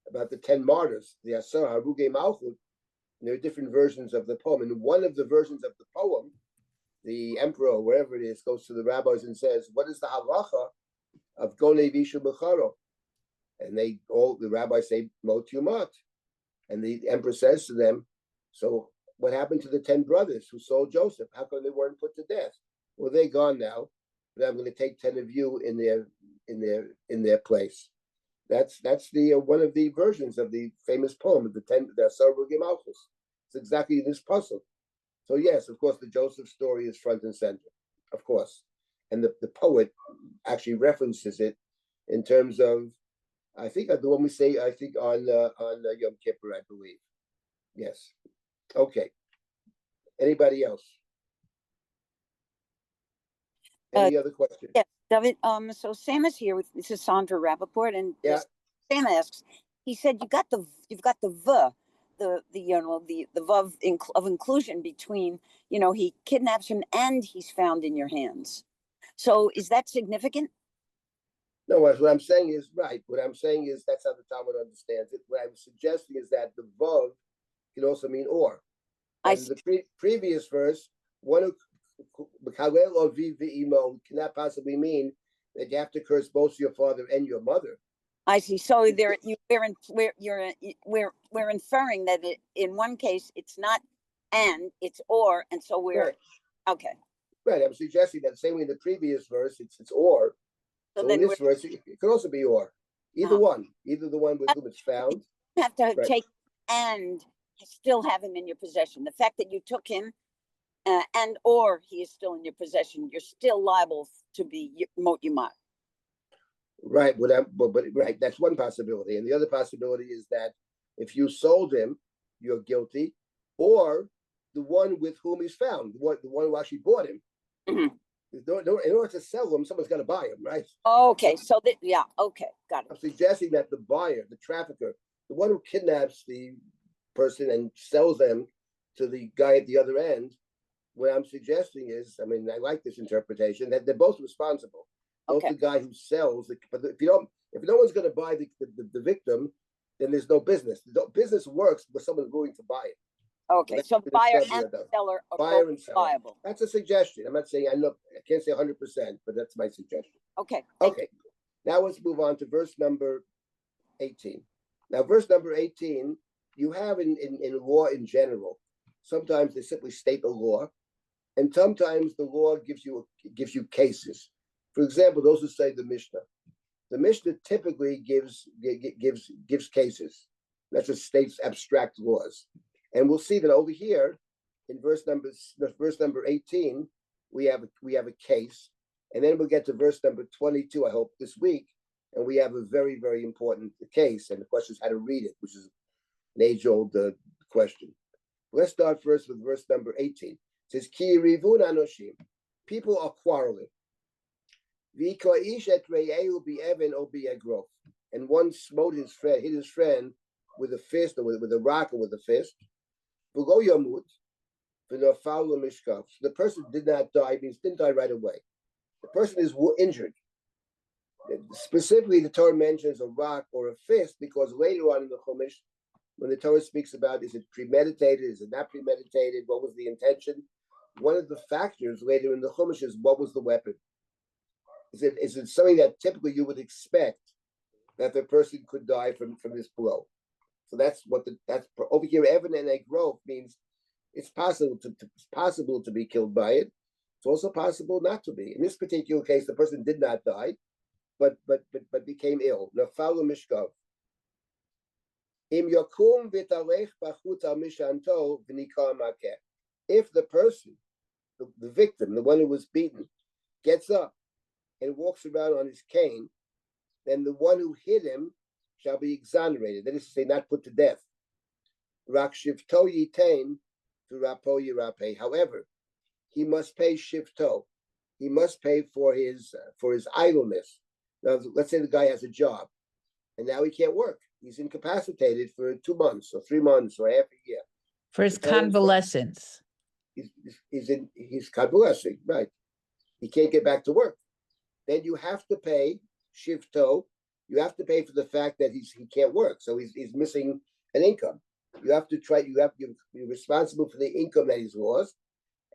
about the 10 martyrs, the Asar Harugei Malchut, there are different versions of the poem. And one of the versions of the poem, the emperor, wherever it is, goes to the rabbis and says, what is the halacha of Gonei Vishu Becharo? And the rabbis say, Mot Yumat. And the emperor says to them, so what happened to the 10 brothers who sold Joseph? How come they weren't put to death? Well, they're gone now, but I'm going to take 10 of you in their place. That's the one of the versions of the famous poem of the Asar Harugei Malchut. It's exactly this puzzle. So yes, of course, the Joseph story is front and center, of course, and the poet actually references it in terms of, I think the one we say, I think on Yom Kippur, I believe. Yes. Okay. Anybody else? Any other questions? Yeah, David. So Sam is here this is Sandra Rappaport, and Sam asks. He said you've got the vav of inclusion between he kidnaps him and he's found in your hands. So is that significant? No, what I'm saying is right. What I'm saying is that's how the Talmud understands it. What I'm suggesting is that the vav can also mean or. And the previous verse, one who cannot possibly mean that you have to curse both your father and your mother. I see. So we're inferring that in one case it's not and, it's or, and so we're right. Okay. Right. I'm suggesting that same way in the previous verse it's or. So in this verse it could also be or. Either one. Either the one with whom it's found. You have to take and still have him in your possession. The fact that you took him and or he is still in your possession, you're still liable to be mot yumat. Right, but right, that's one possibility. And the other possibility is that if you sold him, you're guilty, or the one with whom he's found, the one who actually bought him. Mm-hmm. In order to sell him, someone's got to buy him, right? Okay, so okay, got it. I'm suggesting that the buyer, the trafficker, the one who kidnaps the person and sells them to the guy at the other end, what I'm suggesting is, I mean, I like this interpretation that they're both responsible. Both the guy who sells, but if no one's going to buy the victim, then there's no business. The business works when someone's willing to buy it. Okay, so buyer and seller are both liable. That's a suggestion. I'm not saying I can't say 100%, but that's my suggestion. Okay. Okay. Now let's move on to verse number 18. Now, verse number 18, you have in law in general, sometimes they simply state the law, and sometimes the law gives you cases. For example, those who say the Mishnah typically gives cases. That just states abstract laws. And we'll see that over here in verse number 18, we have a case, and then we'll get to verse number 22, I hope, this week, and we have a very, very important case, and the question is how to read it, which is an age-old question. Let's start first with verse number 18. It says, Ki rivun anoshim. People are quarreling. And one smote his friend, hit his friend with a fist, or with a rock, or with a fist. So the person did not die, means didn't die right away. The person is injured. Specifically, the Torah mentions a rock or a fist because later on in the Chumash, when the Torah speaks about is it premeditated, is it not premeditated, what was the intention? One of the factors later in the Chumash is what was the weapon? Is it something that typically you would expect that the person could die from this blow? So that's over here. Evan and a growth means it's possible to be killed by it. It's also possible not to be. In this particular case, the person did not die, but became ill. Nafal mishkav. Im yakum v'talech b'chut al mishanto v'nikar makeh. If the person, the victim, the one who was beaten, gets up and walks around on his cane, then the one who hit him shall be exonerated. That is to say, not put to death. Rak shivto yitain to rapo yirapeh. However, he must pay shivto. He must pay for his idleness. Now, let's say the guy has a job, and now he can't work. He's incapacitated for 2 months, or 3 months, or half a year. For his convalescence. He's convalescing, right? He can't get back to work. Then you have to pay shivto. You have to pay for the fact that he can't work, so he's missing an income. You're responsible for the income that he's lost,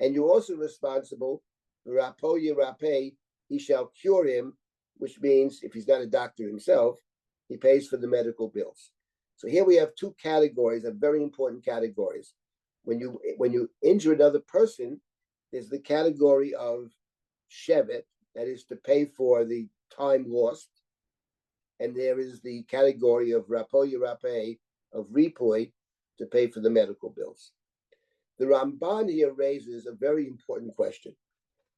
and you're also responsible for rapo yirapeh. He shall cure him, which means if he's not a doctor himself, he pays for the medical bills. So here we have two categories, of very important categories. When you injure another person, there's the category of shevet, that is to pay for the time lost, and there is the category of rapo yirapeh, of ripui, to pay for the medical bills. The Ramban here raises a very important question.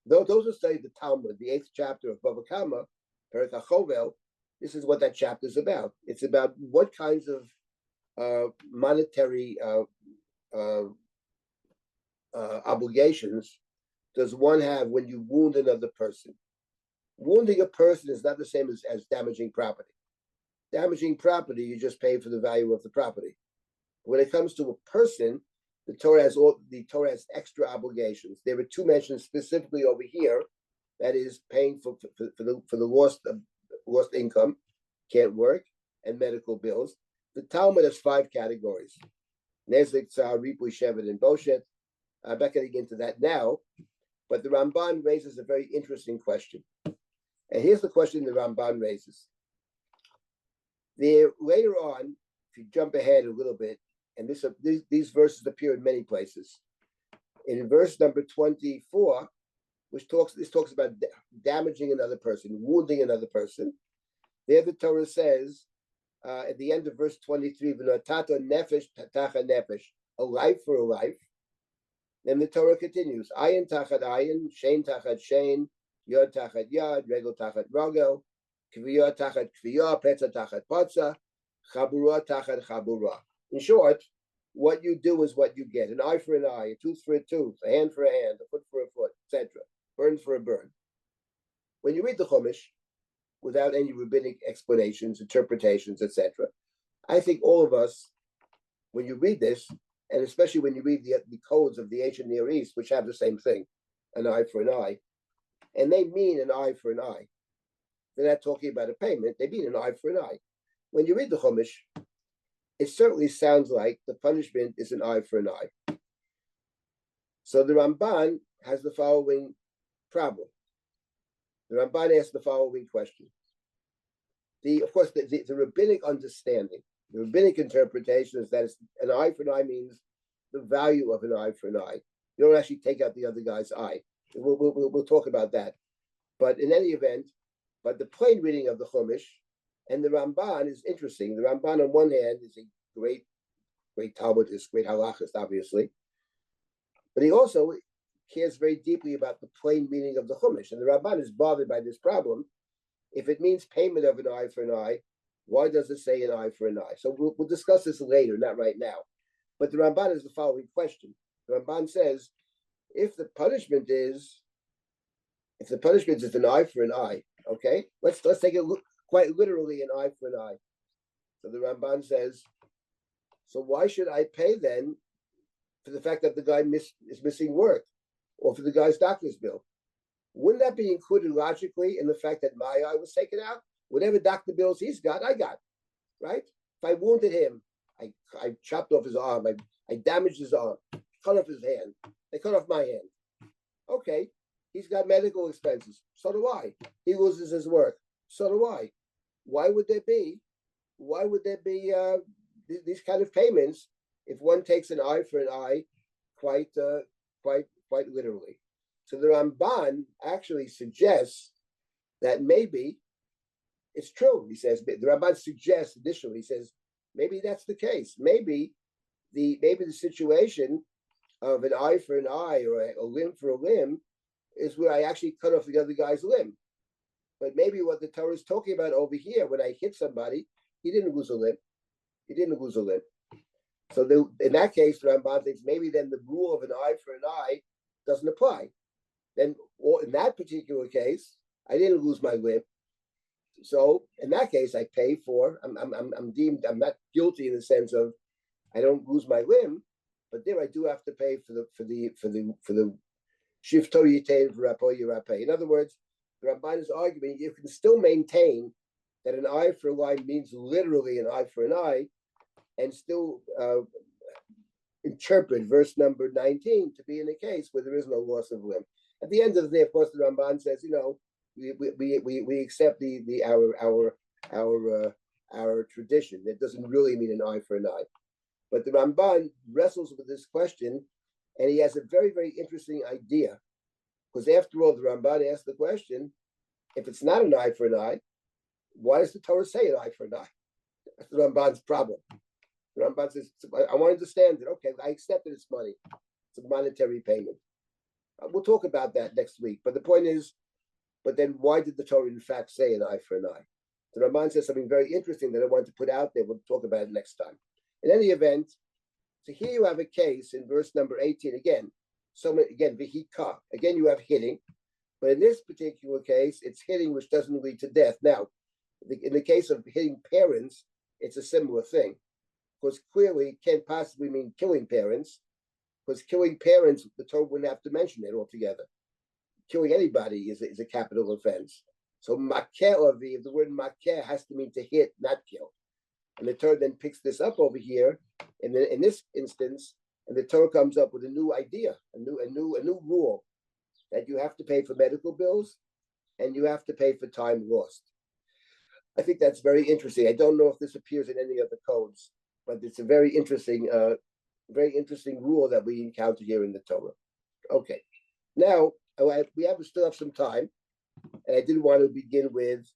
Those who study the Talmud, the 8th chapter of Bava Kama, Perek HaChovel, this is what that chapter is about. It's about what kinds of monetary obligations does one have when you wound another person. Wounding a person is not the same as damaging property. Damaging property, you just pay for the value of the property. When it comes to a person, the Torah has extra obligations. There are two mentions specifically over here, that is paying for the lost income, can't work, and medical bills. The Talmud has 5 categories: Nezik, Tsar, Ripui, Shevet, and Boshet. I'm not getting into that now, but the Ramban raises a very interesting question. And here's the question the Ramban raises. There, later on, if you jump ahead a little bit, and these verses appear in many places. In verse number 24, this talks about damaging another person, wounding another person. There the Torah says, at the end of verse 23, "V'natato nefesh tatacha nefesh," a life for a life. Then the Torah continues, "Ayin tachat ayin, shein tachat shein, yod tachat yod, regel tachat regel, kviyah tachat kviyah, petza tachat patza, chabura tachat chabura." In short, what you do is what you get. An eye for an eye, a tooth for a tooth, a hand for a hand, a foot for a foot, etc. Burn for a burn. When you read the Chumash, without any rabbinic explanations, interpretations, etc., I think all of us, when you read this, and especially when you read the codes of the ancient Near East, which have the same thing, an eye for an eye, and they mean an eye for an eye. They're not talking about a payment, they mean an eye for an eye. When you read the Chumash, it certainly sounds like the punishment is an eye for an eye. So the Ramban has the following problem. The Ramban asks the following question. Of course, the rabbinic understanding, the rabbinic interpretation is that an eye for an eye means the value of an eye for an eye. You don't actually take out the other guy's eye. We'll talk about that. But in any event, but the plain reading of the Chumash and the Ramban is interesting. The Ramban, on one hand, is a great Talmudist, great halachist, obviously. But he also cares very deeply about the plain meaning of the Chumash. And the Ramban is bothered by this problem. If it means payment of an eye for an eye, why does it say an eye for an eye? So we'll discuss this later, not right now. But the Ramban is the following question. The Ramban says, if the punishment is an eye for an eye, okay, let's take it quite literally, an eye for an eye. So the Ramban says, so why should I pay then for the fact that the guy is missing work, or for the guy's doctor's bill? Wouldn't that be included logically in the fact that my eye was taken out? Whatever doctor bills he's got, I got, right? If I wounded him, I chopped off his arm, I damaged his arm, cut off his hand, they cut off my hand. Okay, he's got medical expenses, so do I. He loses his work, so do I. Why would there be these kind of payments if one takes an eye for an eye quite literally? So the Ramban actually suggests that maybe it's true. He says, the Ramban suggests initially, he says, maybe that's the case. Maybe the situation of an eye for an eye or a limb for a limb is where I actually cut off the other guy's limb. But maybe what the Torah is talking about over here, when I hit somebody, he didn't lose a limb. He didn't lose a limb. So in that case, the Ramban thinks maybe then the rule of an eye for an eye doesn't apply. Then, or in that particular case, I didn't lose my limb. So in that case, I pay for. I'm not guilty in the sense of I don't lose my limb, but there I do have to pay for the shifto yitain v'rapo yirapeh. In other words, the Ramban is arguing you can still maintain that an eye for an eye means literally an eye for an eye, and still interpret verse number 19 to be in a case where there is no loss of limb. At the end of the day, of course, the Ramban says, we accept our tradition. That doesn't really mean an eye for an eye. But the Ramban wrestles with this question, and he has a very, very interesting idea. Because after all, the Ramban asked the question, if it's not an eye for an eye, why does the Torah say an eye for an eye? That's the Ramban's problem. The Ramban says, I want to understand it. Okay, I accept that it's money. It's a monetary payment. We'll talk about that next week. But the point is, but then why did the Torah in fact say an eye for an eye? The Ramban says something very interesting that I want to put out there. We'll talk about it next time. In any event, so here you have a case in verse number 18 again. Again, vihika. Again, you have hitting. But in this particular case, it's hitting which doesn't lead to death. Now, in the case of hitting parents, it's a similar thing. Because clearly it can't possibly mean killing parents. Because killing parents, the Torah wouldn't have to mention it altogether. Killing anybody is a capital offense. So makeh aviv, the word makeh has to mean to hit, not kill. And the Torah then picks this up over here, and then in this instance, and the Torah comes up with a new idea, a new rule that you have to pay for medical bills, and you have to pay for time lost. I think that's very interesting. I don't know if this appears in any of the codes, but it's a very interesting rule that we encounter here in the Torah. Okay, now we still have some time, and I did want to begin with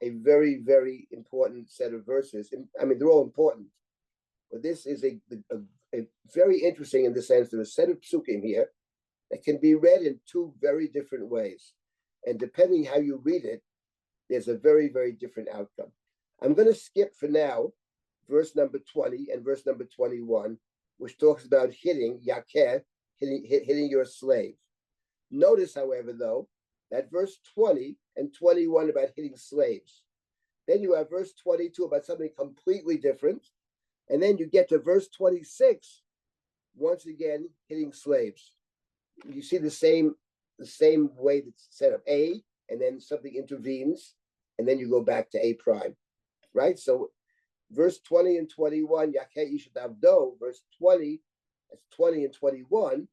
a very, very important set of verses. I mean, they're all important, but this is a very interesting in the sense there's a set of psukim here that can be read in two very different ways, and depending how you read it, there's a very, very different outcome. I'm going to skip for now verse number 20 and verse number 21, which talks about hitting yakeh, hitting your slave. Notice, however, though, that verse 20 and 21 about hitting slaves. Then you have verse 22 about something completely different. And then you get to verse 26, once again hitting slaves. You see the same way that's set up A, and then something intervenes, and then you go back to A prime, right? So verse 20 and 21, Yakeh Ishat Avdo, verse 20, that's 20 and 21,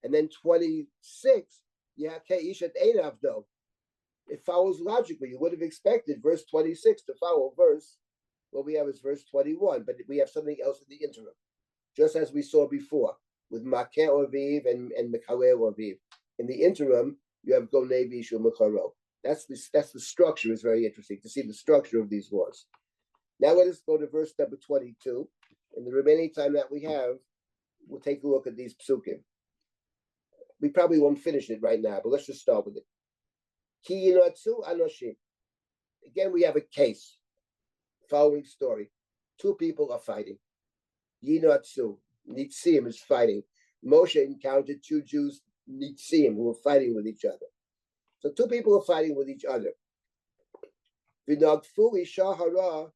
and then 26, Yakeh Ishat Ein Avdo. It follows logically. You would have expected verse 26 to follow what we have is verse 21, but we have something else in the interim, just as we saw before with Makeh Aviv and Mekaleh Aviv. In the interim, you have Gonei Bishu Mecharo. That's the structure. Is very interesting to see the structure of these laws. Now let us go to verse number 22. In the remaining time that we have, we'll take a look at these psukim. We probably won't finish it right now, but let's just start with it. Ki yinatzu anoshim. Again, we have a case. Following story. Two people are fighting. Yinatzu. Nitzim is fighting. Moshe encountered two Jews, Nitzim, who were fighting with each other. So two people are fighting with each other. V'nagfu isha hara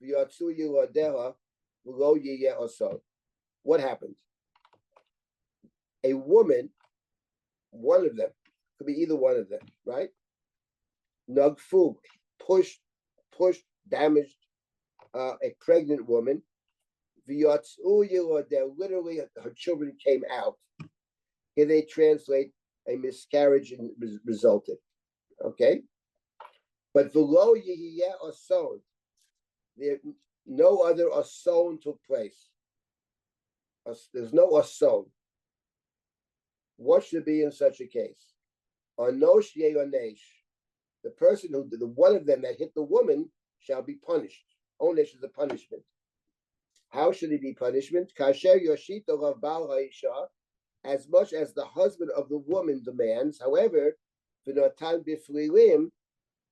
v'yatzu yiladeha v'lo yiyeh oso. What happened? A woman, one of them, could be either one of them, right? Nagfu, pushed, damaged a pregnant woman. V'yatzu yiladeha, literally her children came out. Here they translate a miscarriage and resulted. Okay? But v'lo yiyeh oson, no other oson took place. There's no oson. What should be in such a case? Anosh yeyonesh. The person who, the one of them that hit the woman shall be punished. Onesh is a punishment. How should he be punishment? Kasher yoshito of bal ha'isha, as much as the husband of the woman demands. However, v'notan b'flilim,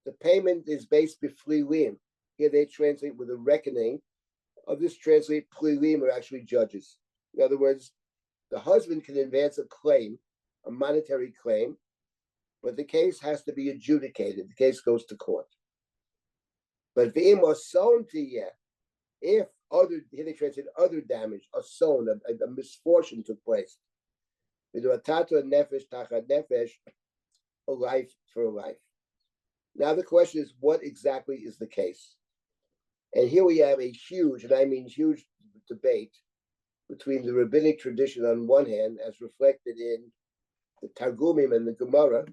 the payment is based b'flilim. Here they translate with a reckoning. Of this translate, plilim are actually judges. In other words, the husband can advance a claim, a monetary claim, but the case has to be adjudicated. The case goes to court. But v'im oson tiyeh, if other, here they translate other damage, oson, a misfortune took place. V'duatato nefesh tachat nefesh, a life for a life. Now the question is, what exactly is the case? And here we have a huge, and I mean huge, debate between the rabbinic tradition on one hand, as reflected in the Targumim and the Gemara,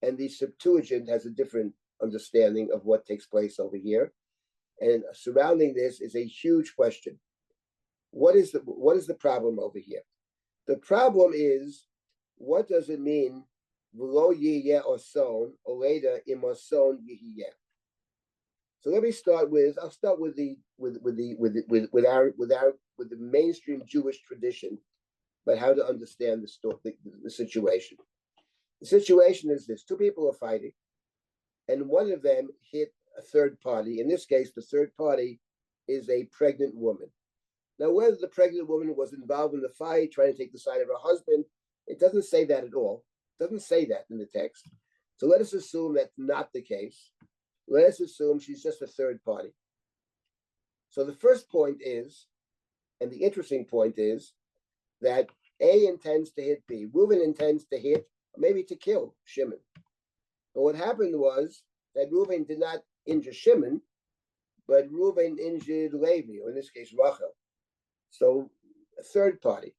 and the Septuagint has a different understanding of what takes place over here. And surrounding this is a huge question. What is the problem over here? The problem is, what does it mean, v'lo yiyeh oson, oleda im oson yiyeh? So let me start with. I'll start with the mainstream Jewish tradition, but how to understand the situation. The situation is this: two people are fighting, and one of them hit a third party. In this case, the third party is a pregnant woman. Now, whether the pregnant woman was involved in the fight, trying to take the side of her husband, it doesn't say that at all. It doesn't say that in the text. So let us assume that's not the case. Let us assume she's just a third party. So the first point is, and the interesting point is, that A intends to hit B. Reuben intends to hit, maybe to kill Shimon. But what happened was that Reuben did not injure Shimon, but Reuben injured Levi, or in this case, Rachel. So a third party.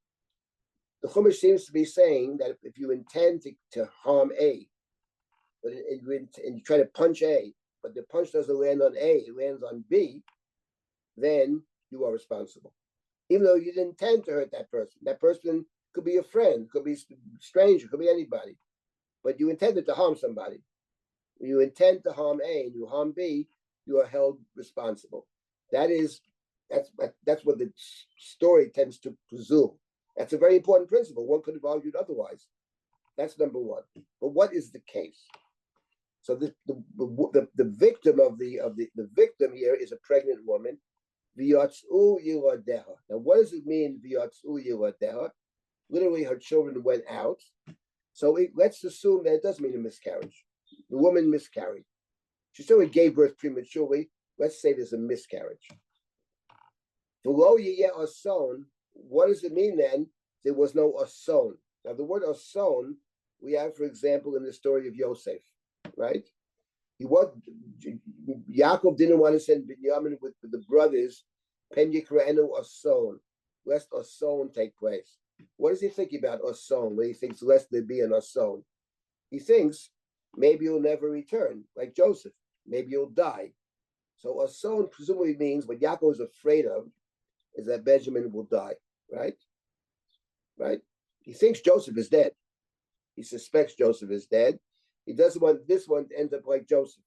The Chumash seems to be saying that if you intend to harm A, but and you try to punch A, but the punch doesn't land on A, it lands on B, then you are responsible. Even though you didn't intend to hurt that person. That person could be a friend, could be a stranger, could be anybody. But you intended to harm somebody. When you intend to harm A and you harm B, you are held responsible. That's what the story tends to presume. That's a very important principle. One could have argued otherwise. That's number one. But what is the case? So the victim of the victim here is a pregnant woman. V'yatzu yiladeha. Now, what does it mean? V'yatzu yiladeha. Literally, her children went out. So let's assume that it does mean a miscarriage. The woman miscarried. She still gave birth prematurely. Let's say there's a miscarriage. V'lo yiyeh oson. What does it mean then there was no ason. Now, the word ason we have, for example, in the story of Yosef, right? Yaakov didn't want to send Binyamin with the brothers, Pen Yikra'enu ason, lest ason take place. What does he think about ason? When he thinks lest there be an ason, he thinks maybe you'll never return, like Joseph. Maybe you'll die. So ason presumably means what Yaakov is afraid of is that Benjamin will die, right? Right? He thinks Joseph is dead. He suspects Joseph is dead. He doesn't want this one to end up like Joseph.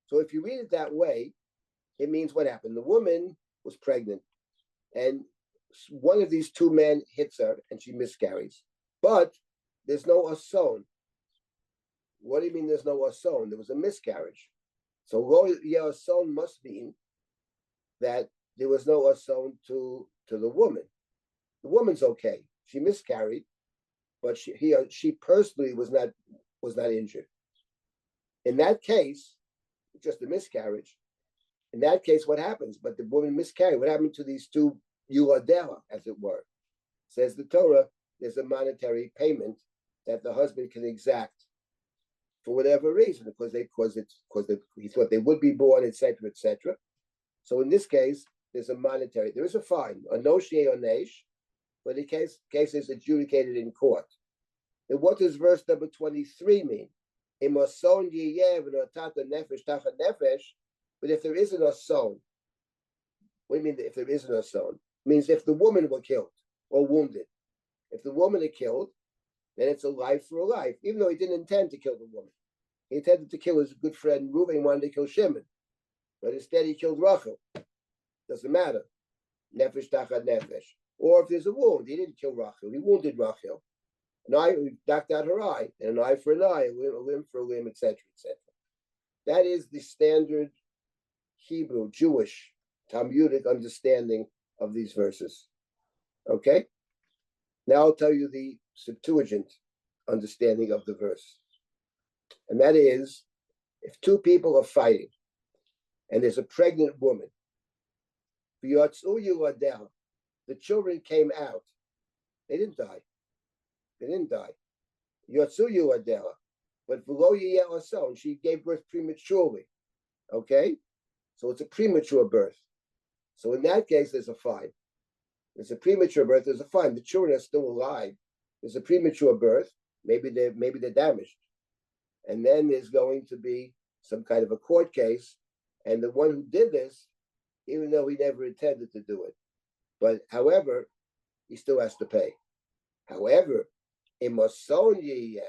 So if you read it that way, it means what happened? The woman was pregnant, and one of these two men hits her, and she miscarries. But there's no ason. What do you mean there's no ason? There was a miscarriage. So lo ason must mean that there was no ason to the woman. The woman's okay. She miscarried, but she personally was not injured. In that case, just a miscarriage. In that case, what happens? But the woman miscarried. What happened to these two yuladela, as it were? Says the Torah, there's a monetary payment that the husband can exact for whatever reason, because he thought they would be born, etc., etc. So in this case, there is a fine, a noshie or nesh, but the case is adjudicated in court. And what does verse number 23 mean? But if there isn't a son, what do you mean if there isn't a son? It means if the woman were killed or wounded. If the woman is killed, then it's a life for a life, even though he didn't intend to kill the woman. He intended to kill his good friend Reuben. He wanted to kill Shimon, but instead he killed Rachel. Doesn't matter. Nefesh tachat nefesh. Or if there's a wound, he didn't kill Rachel. He wounded Rachel. An eye, he knocked out her eye, and an eye for an eye, a limb for a limb, etc., etc. That is the standard Hebrew, Jewish, Talmudic understanding of these verses. Okay? Now I'll tell you the Septuagint understanding of the verse. And that is, if two people are fighting, and there's a pregnant woman, the children came out. They didn't die. Yotsuyu Adela. But below Yeh, she gave birth prematurely. Okay? So it's a premature birth. So in that case, there's a fine. There's a premature birth, there's a fine. The children are still alive. There's a premature birth. Maybe they're damaged. And then there's going to be some kind of a court case. And the one who did this, even though he never intended to do it, but however, he still has to pay. However, in Mason Yeh,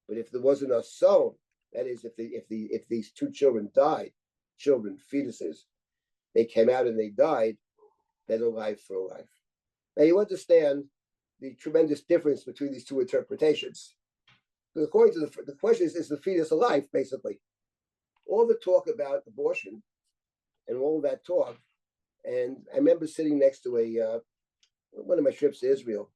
but if there wasn't a son, that is, if these two children died, fetuses, they came out and they died, then a life for a life. Now you understand the tremendous difference between these two interpretations. Because according to the question is the fetus alive, basically? All the talk about abortion and all that talk, and I remember sitting next to one of my trips to Israel.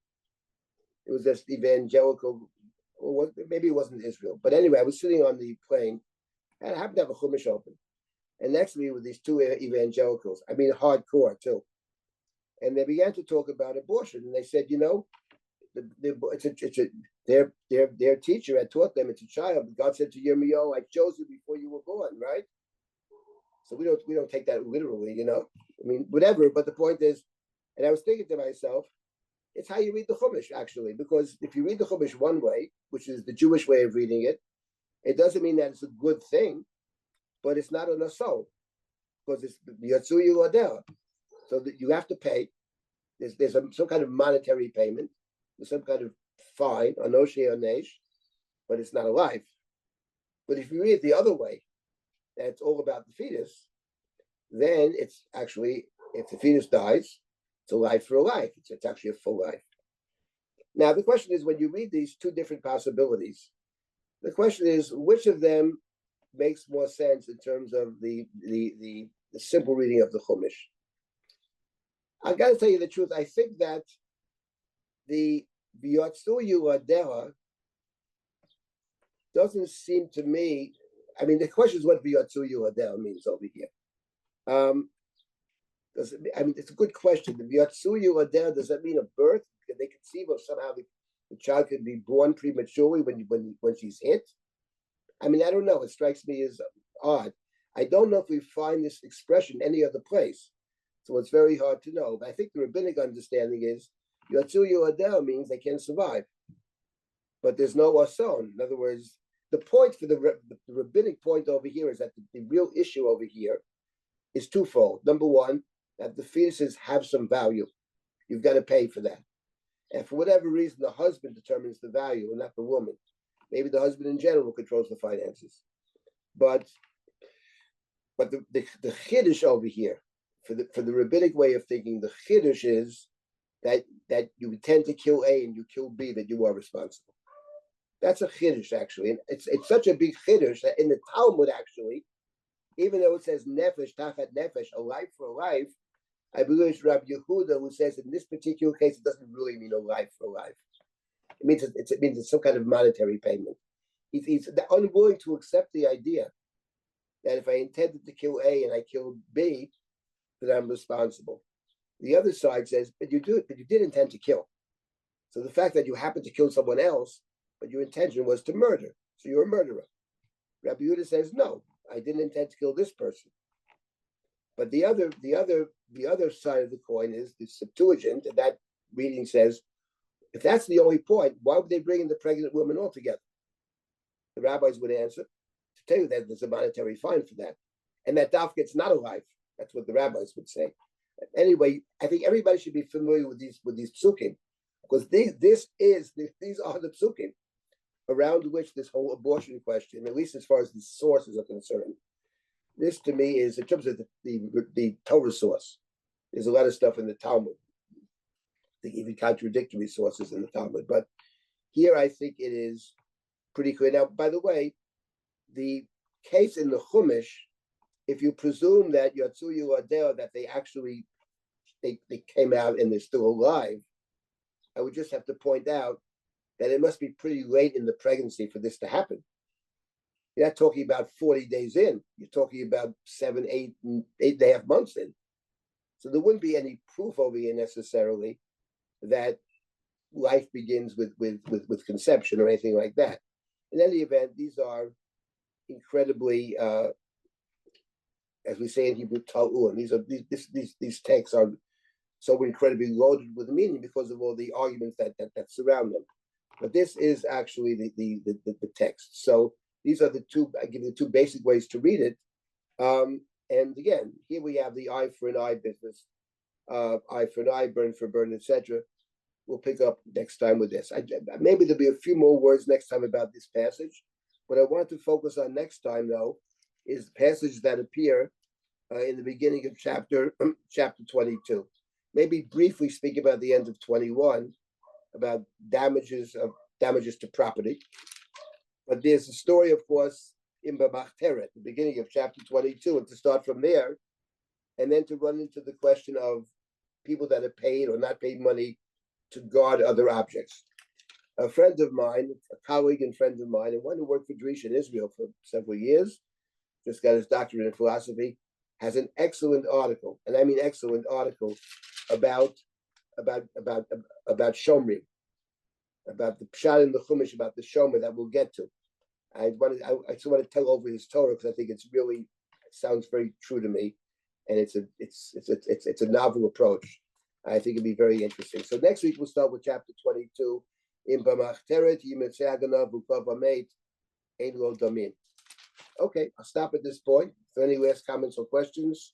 It was this evangelical, or maybe it wasn't Israel, but anyway, I was sitting on the plane, and I happened to have a chumash open, and next to me were these two evangelicals. I mean, hardcore too, and they began to talk about abortion, and they said, their teacher had taught them it's a child. God said to Yirmiyahu, "I chose you before you were born," right? So we don't take that literally, I mean, whatever. But the point is, and I was thinking to myself, it's how you read the Chumash, actually, because if you read the Chumash one way, which is the Jewish way of reading it, it doesn't mean that it's a good thing, but it's not an assault, because it's Yatsuyu Adel. So that you have to pay. There's some kind of monetary payment, there's some kind of fine, anoshi or nesh, but it's not a life. But if you read it the other way, that it's all about the fetus, then it's actually, if the fetus dies, it's a life for a life. It's actually a full life. Now, the question is, when you read these two different possibilities, the question is, which of them makes more sense in terms of the simple reading of the Chumash? I got to tell you the truth. I think that the B'yotzu Yuladera doesn't seem to me, I mean, the question is what B'yotzu Yuladera means over here. I mean, it's a good question. The Yatsuyu Adel, does that mean a birth? Can they conceive of somehow the child could be born prematurely when she's hit? I mean, I don't know. It strikes me as odd. I don't know if we find this expression any other place. So it's very hard to know. But I think the rabbinic understanding is Yatsuyu Adel means they can survive. But there's no ason. In other words, the point for the rabbinic point over here is that the real issue over here is twofold. Number one, that the fetuses have some value. You've got to pay for that. And for whatever reason, the husband determines the value and not the woman. Maybe the husband in general controls the finances. But the chiddush over here, for the rabbinic way of thinking, the chiddush is that you intend to kill A and you kill B, that you are responsible. That's a chiddush, actually. And it's such a big chiddush that in the Talmud, actually, even though it says nefesh, tachat nefesh, a life for a life, I believe it's Rabbi Yehuda who says in this particular case, it doesn't really mean a life for a life. It means it's some kind of monetary payment. He's unwilling to accept the idea that if I intended to kill A and I killed B, that I'm responsible. The other side says, but you did intend to kill. So the fact that you happened to kill someone else, but your intention was to murder, so you're a murderer. Rabbi Yehuda says, no, I didn't intend to kill this person. But the other side of the coin is the Septuagint, and that reading says, if that's the only point, why would they bring in the pregnant woman altogether? The rabbis would answer, to tell you that there's a monetary fine for that. And that dafka, it's not a life. That's what the rabbis would say. Anyway, I think everybody should be familiar with these psukim, because these are the psukim around which this whole abortion question, at least as far as the sources are concerned, this to me is, in terms of the Torah source, there's a lot of stuff in the Talmud, even contradictory sources in the Talmud. But here I think it is pretty clear. Now, by the way, the case in the Chumash, if you presume that Yatsuyu Adel, that they actually they came out and they're still alive, I would just have to point out that it must be pretty late in the pregnancy for this to happen. You're not talking about 40 days in. You're talking about 7, 8 and a half months in. So there wouldn't be any proof over here necessarily that life begins with conception or anything like that. In any event, these are incredibly, as we say in Hebrew, ta'un. These texts are so incredibly loaded with meaning because of all the arguments that surround them. But this is actually the text. So these are the two. I give you the two basic ways to read it. And again, here we have the eye for an eye business, eye for an eye, burn for burn, etc. We'll pick up next time with this. Maybe there'll be a few more words next time about this passage. What I want to focus on next time, though, is the passage that appear in the beginning of chapter 22. Maybe briefly speak about the end of 21, about damages to property. But there's a story, of course, in B'machteret, the beginning of chapter 22, and to start from there, and then to run into the question of people that have paid or not paid money to guard other objects. A friend of mine, a colleague and friend of mine, and one who worked for Drisha in Israel for several years, just got his doctorate in philosophy, has an excellent article, and I mean excellent article, about Shomrim, about the Pshat in the Chumash, about the Shomer that we'll get to. I just want to tell over his Torah because I think it sounds very true to me, and it's a novel approach. I think it'd be very interesting. So next week we'll start with chapter 22. In B'machteret Yimetzeh Haganav Ukav Amet Ein Lo Damin. Okay, I'll stop at this point. For any last comments or questions,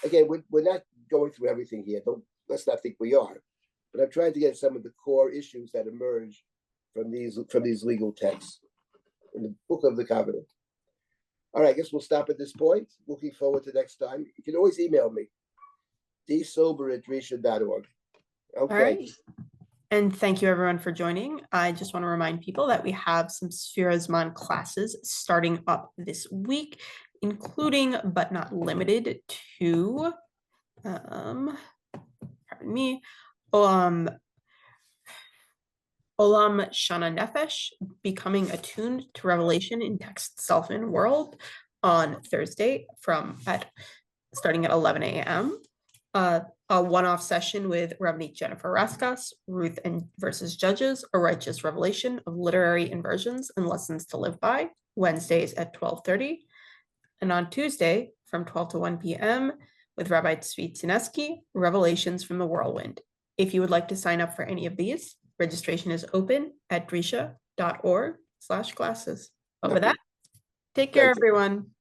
again, we're not going through everything here. Let's not think we are. But I'm trying to get some of the core issues that emerge from these legal texts in the Book of the Covenant. All right, I guess we'll stop at this point. Looking forward to next time. You can always email me, dsilber@drisha.org. Okay. All right. And thank you everyone for joining. I just want to remind people that we have some Sfira Zman classes starting up this week, including but not limited to, pardon me, Olam Shana Nefesh, becoming attuned to revelation in text, self, and world, on Thursday starting at 11 a.m. a one-off session with Rabbi Jennifer Raskas, Ruth and versus Judges, a righteous revelation of literary inversions and lessons to live by, Wednesdays at 12:30. And on Tuesday from 12 to 1 p.m. with Rabbi Tzvi Tsineski, Revelations from the Whirlwind. If you would like to sign up for any of these, registration is open at drisha.org/classes. But with that, take care, Thank you. everyone.